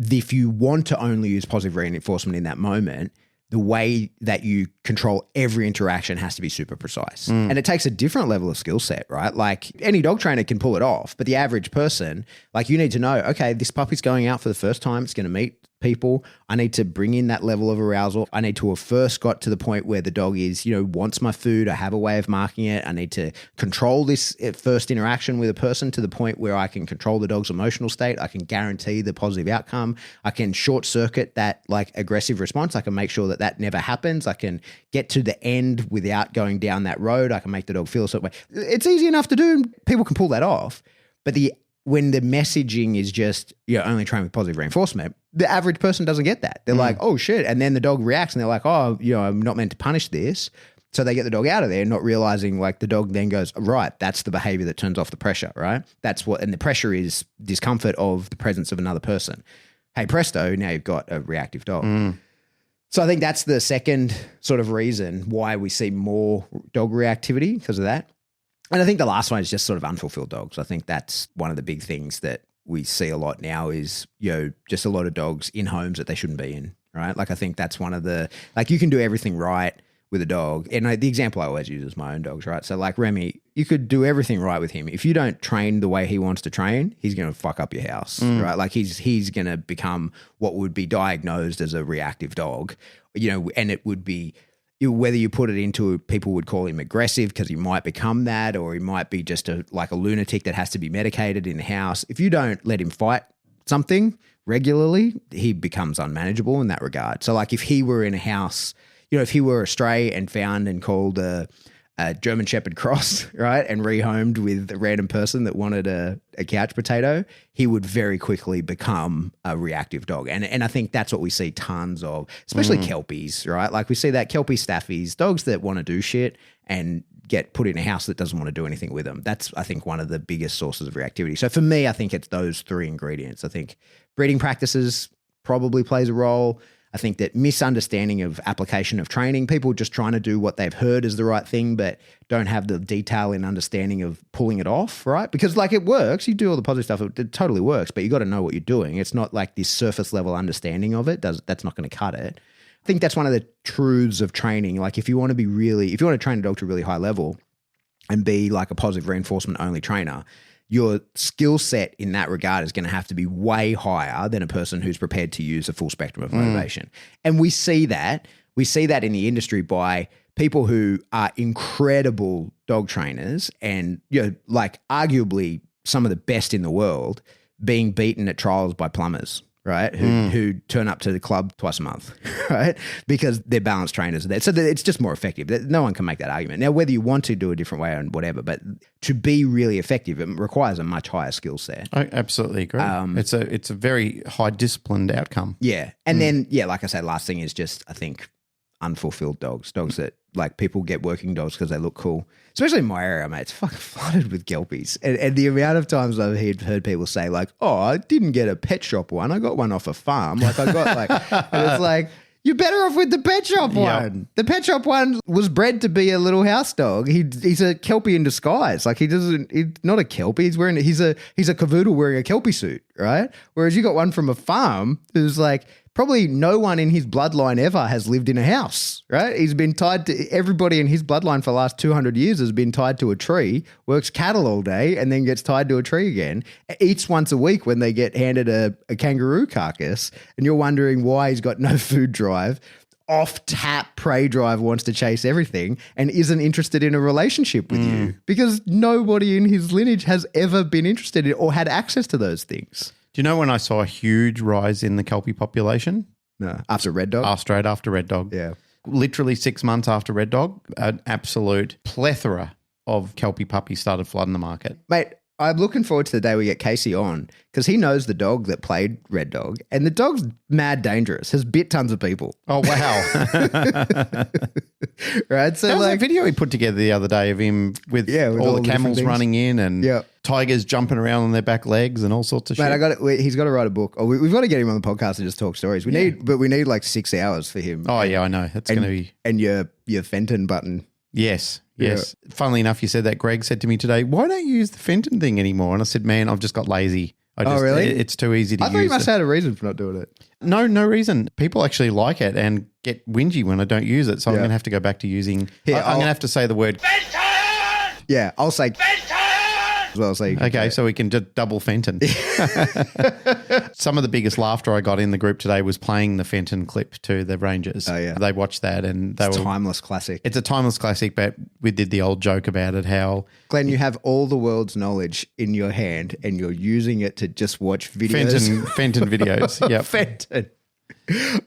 if you want to only use positive reinforcement in that moment, the way that you control every interaction has to be super precise. And it takes a different level of skill set, right? Like, any dog trainer can pull it off, but the average person, like, you need to know, okay, this puppy's going out for the first time, it's going to meet people. I need to bring in that level of arousal. I need to have first got to the point where the dog is, wants my food. I have a way of marking it. I need to control this first interaction with a person to the point where I can control the dog's emotional state. I can guarantee the positive outcome. I can short circuit that like aggressive response. I can make sure that that never happens. I can get to the end without going down that road. I can make the dog feel a certain way. It's easy enough to do. People can pull that off. But when the messaging is just, only train with positive reinforcement, the average person doesn't get that. They're like, oh shit. And then the dog reacts and they're like, oh, I'm not meant to punish this. So they get the dog out of there, not realizing like the dog then goes, right, that's the behavior that turns off the pressure, right? And the pressure is discomfort of the presence of another person. Hey, presto, now you've got a reactive dog. So I think that's the second sort of reason why we see more dog reactivity, because of that. And I think the last one is just sort of unfulfilled dogs. I think that's one of the big things that we see a lot now is, just a lot of dogs in homes that they shouldn't be in, right? Like, I think that's one of the, like, you can do everything right with a dog. And the example I always use is my own dogs, right? So like Remy, you could do everything right with him. If you don't train the way he wants to train, he's going to fuck up your house, right? Like he's going to become what would be diagnosed as a reactive dog, and it would be, whether you put it into, people would call him aggressive because he might become that, or he might be just a lunatic that has to be medicated in the house. If you don't let him fight something regularly, he becomes unmanageable in that regard. So like if he were in a house, if he were a stray and found and called a German Shepherd cross, right, and rehomed with a random person that wanted a couch potato, he would very quickly become a reactive dog. And I think that's what we see tons of, especially Kelpies, right? Like we see that Kelpie staffies, dogs that want to do shit and get put in a house that doesn't want to do anything with them. That's, I think, one of the biggest sources of reactivity. So for me, I think it's those three ingredients. I think breeding practices probably plays a role. I think that misunderstanding of application of training, people just trying to do what they've heard is the right thing, but don't have the detail and understanding of pulling it off, right? Because like it works, you do all the positive stuff, it totally works, but you got to know what you're doing. It's not like this surface level understanding of it. That's not going to cut it. I think that's one of the truths of training. Like if you want to train a dog to a really high level and be like a positive reinforcement only trainer, your skill set in that regard is going to have to be way higher than a person who's prepared to use a full spectrum of motivation. And we see that in the industry by people who are incredible dog trainers and, like arguably some of the best in the world being beaten at trials by plumbers, right? Who turn up to the club twice a month, right? Because their balanced trainers are there. So that it's just more effective. No one can make that argument. Now, whether you want to do a different way and whatever, but to be really effective, it requires a much higher skill set. I absolutely agree. It's a very high disciplined outcome. Yeah. And then, like I said, last thing is just, I think, unfulfilled dogs that like people get working dogs because they look cool. Especially in my area, mate, it's fucking flooded with Kelpies. And the amount of times I've heard people say like, oh, I didn't get a pet shop one. I got one off a farm. Like I got like, and it's like, You're better off with the pet shop one. The pet shop one was bred to be a little house dog. He's a Kelpie in disguise. Like he's not a Kelpie. He's a cavoodle wearing a Kelpie suit, right? Whereas you got one from a farm who's like, probably no one in his bloodline ever has lived in a house, right? He's been tied to everybody in his bloodline for the last 200 years has been tied to a tree, works cattle all day, and then gets tied to a tree again, eats once a week when they get handed a kangaroo carcass, and you're wondering why he's got no food drive, off-tap prey drive, wants to chase everything, and isn't interested in a relationship with you because nobody in his lineage has ever been interested in or had access to those things. Do you know when I saw a huge rise in the Kelpie population? No. After Red Dog? Straight after Red Dog. Yeah. Literally 6 months after Red Dog, an absolute plethora of Kelpie puppies started flooding the market. Mate, I'm looking forward to the day we get Casey on because he knows the dog that played Red Dog, and the dog's mad dangerous, has bit tons of people. Oh, wow. Right? So that was that video he put together the other day of him with all the camels running in and tigers jumping around on their back legs and all sorts of shit. Mate, he's got to write a book. Or we've got to get him on the podcast and just talk stories. We need like 6 hours for him. Oh, yeah, I know. That's going to be... And your Fenton button. Yes. Funnily enough, you said that. Greg said to me today, why don't you use the Fenton thing anymore? And I said, man, I've just got lazy. Really? It's too easy to use. I thought you must have had a reason for not doing it. No reason. People actually like it and get whingy when I don't use it. So I'm going to have to go back to using... I'm going to have to say the word... Fenton! Yeah, I'll say... Fenton! As well, so okay, so we can just double Fenton. Some of the biggest laughter I got in the group today was playing the Fenton clip to the Rangers. Oh, yeah. They watched that and it's a timeless classic. It's a timeless classic, but we did the old joke about it, how... Glenn, you have all the world's knowledge in your hand and you're using it to just watch videos. Fenton videos, yep. Fenton.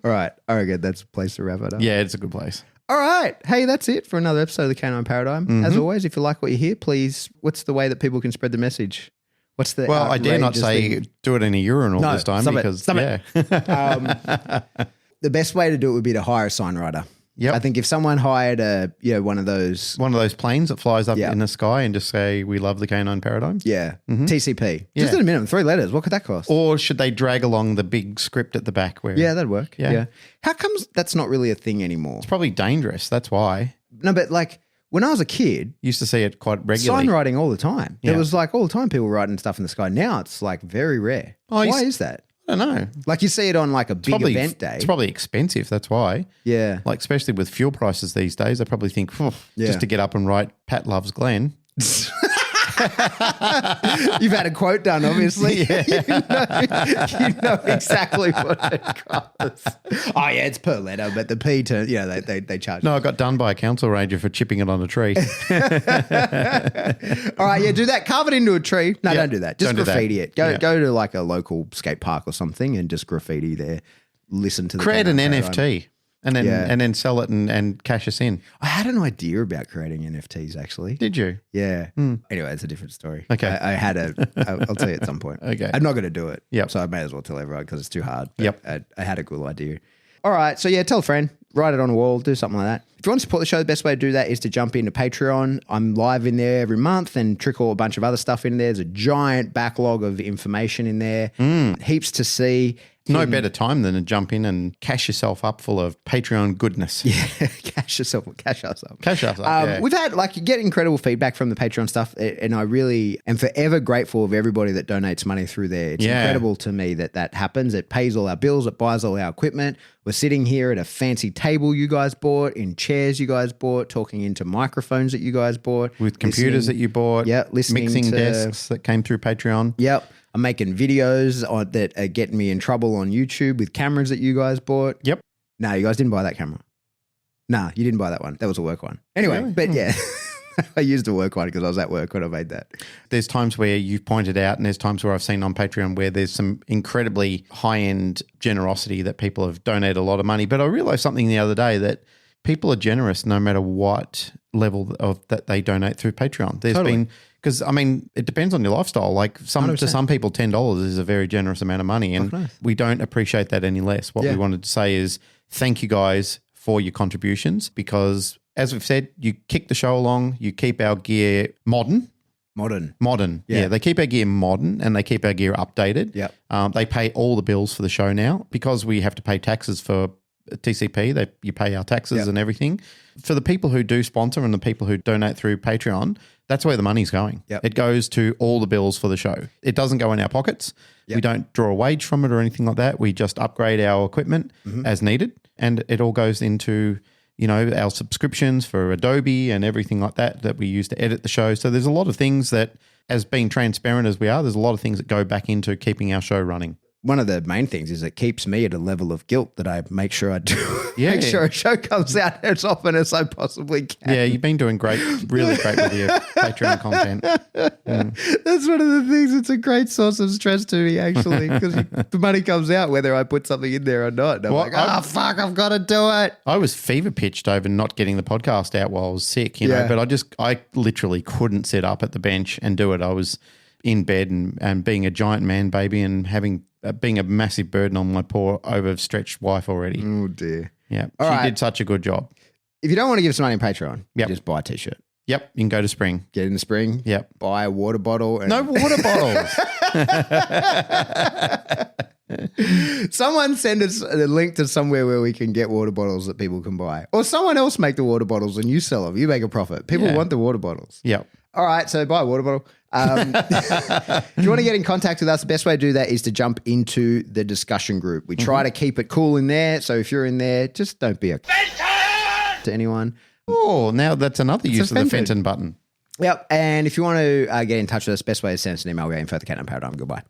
All right, I reckon that's a place to wrap it up. Yeah, it's a good place. All right. Hey, that's it for another episode of the Canine Paradigm. As always, if you like what you hear, please, what's the way that people can spread the message? What's the Well, I dare not say do it in a urinal this time because, the best way to do it would be to hire a sign writer. Yep. I think if someone hired one of those planes that flies up in the sky and just say, we love the Canine Paradigm. Yeah. TCP. Just at a minimum, 3 letters. What could that cost? Or should they drag along the big script at the back? Where that'd work. Yeah. How comes that's not really a thing anymore? It's probably dangerous. That's why. No, but like when I was a kid, used to see it quite regularly. Sign writing all the time. There was like all the time people writing stuff in the sky. Now it's like very rare. Why is that? I don't know. Like you see it on like a big event day. It's probably expensive. That's why. Yeah. Like especially with fuel prices these days, I probably think just to get up and write Pat loves Glenn. You've had a quote done, obviously. Yeah. you know exactly what it costs. Oh yeah, it's per letter, but the P turn, they charge. No, I got done by a council ranger for chipping it on a tree. All right, do that. Carve it into a tree. No, don't do that. Just graffiti it. Go to like a local skate park or something and just graffiti there. Listen to the create an NFT. And then sell it and cash us in. I had an idea about creating NFTs actually. Did you? Yeah. Anyway, it's a different story. Okay. I'll tell you at some point. Okay. I'm not going to do it. Yep. So I may as well tell everyone because it's too hard. Yep. I had a cool idea. All right. So tell a friend, write it on a wall, do something like that. If you want to support the show, the best way to do that is to jump into Patreon. I'm live in there every month and trickle a bunch of other stuff in there. There's a giant backlog of information in there. Heaps to see. No better time than to jump in and cash yourself up full of Patreon goodness. Yeah, cash us up. Cash us up, We've had you get incredible feedback from the Patreon stuff, and I really am forever grateful of everybody that donates money through there. It's incredible to me that happens. It pays all our bills. It buys all our equipment. We're sitting here at a fancy table you guys bought, in chairs you guys bought, talking into microphones that you guys bought. With computers that you bought. Yeah, listening mixing to desks that came through Patreon. Yep. I'm making videos that are getting me in trouble on YouTube with cameras that you guys bought. Yep. No, you guys didn't buy that camera. Nah, you didn't buy that one. That was a work one. Anyway, really? But yeah, I used a work one because I was at work when I made that. There's times where you've pointed out and there's times where I've seen on Patreon where there's some incredibly high-end generosity that people have donated a lot of money. But I realized something the other day that people are generous no matter what level of that they donate through Patreon. There's been... Because, I mean, it depends on your lifestyle. Like to some people, $10 is a very generous amount of money and we don't appreciate that any less. What we wanted to say is thank you guys for your contributions because, as we've said, you kick the show along, you keep our gear modern. Yeah, they keep our gear modern and they keep our gear updated. Yep. They pay all the bills for the show now because we have to pay taxes for TCP. You pay our taxes and everything. For the people who do sponsor and the people who donate through Patreon, that's where the money's going. Yep. It goes to all the bills for the show. It doesn't go in our pockets. We don't draw a wage from it or anything like that. We just upgrade our equipment as needed, and it all goes into our subscriptions for Adobe and everything like that we use to edit the show. So there's a lot of things that, as being transparent as we are, there's a lot of things that go back into keeping our show running. One of the main things is it keeps me at a level of guilt that I make sure I do. Make sure a show comes out as often as I possibly can. Yeah, you've been doing great, really great with your Patreon content. That's one of the things. It's a great source of stress to me, actually, because the money comes out whether I put something in there or not. And I'm like, fuck, I've got to do it. I was fever pitched over not getting the podcast out while I was sick, but I literally couldn't sit up at the bench and do it. I was in bed and being a giant man baby and being a massive burden on my poor overstretched wife already. Oh, dear. Yeah. She did such a good job. If you don't want to give us money on Patreon, just buy a T-shirt. Yep. You can go to Spring. Get in the Spring. Yep. Buy a water bottle. No water bottles. Someone send us a link to somewhere where we can get water bottles that people can buy. Or someone else make the water bottles and you sell them. You make a profit. People want the water bottles. Yep. All right, so buy a water bottle. If you want to get in contact with us, the best way to do that is to jump into the discussion group. We try to keep it cool in there. So if you're in there, just don't be a to anyone. Oh, now that's another use of the Fenton button. Yep. And if you want to get in touch with us, best way is send us an email. We're info@thecanine.paradigm. Goodbye.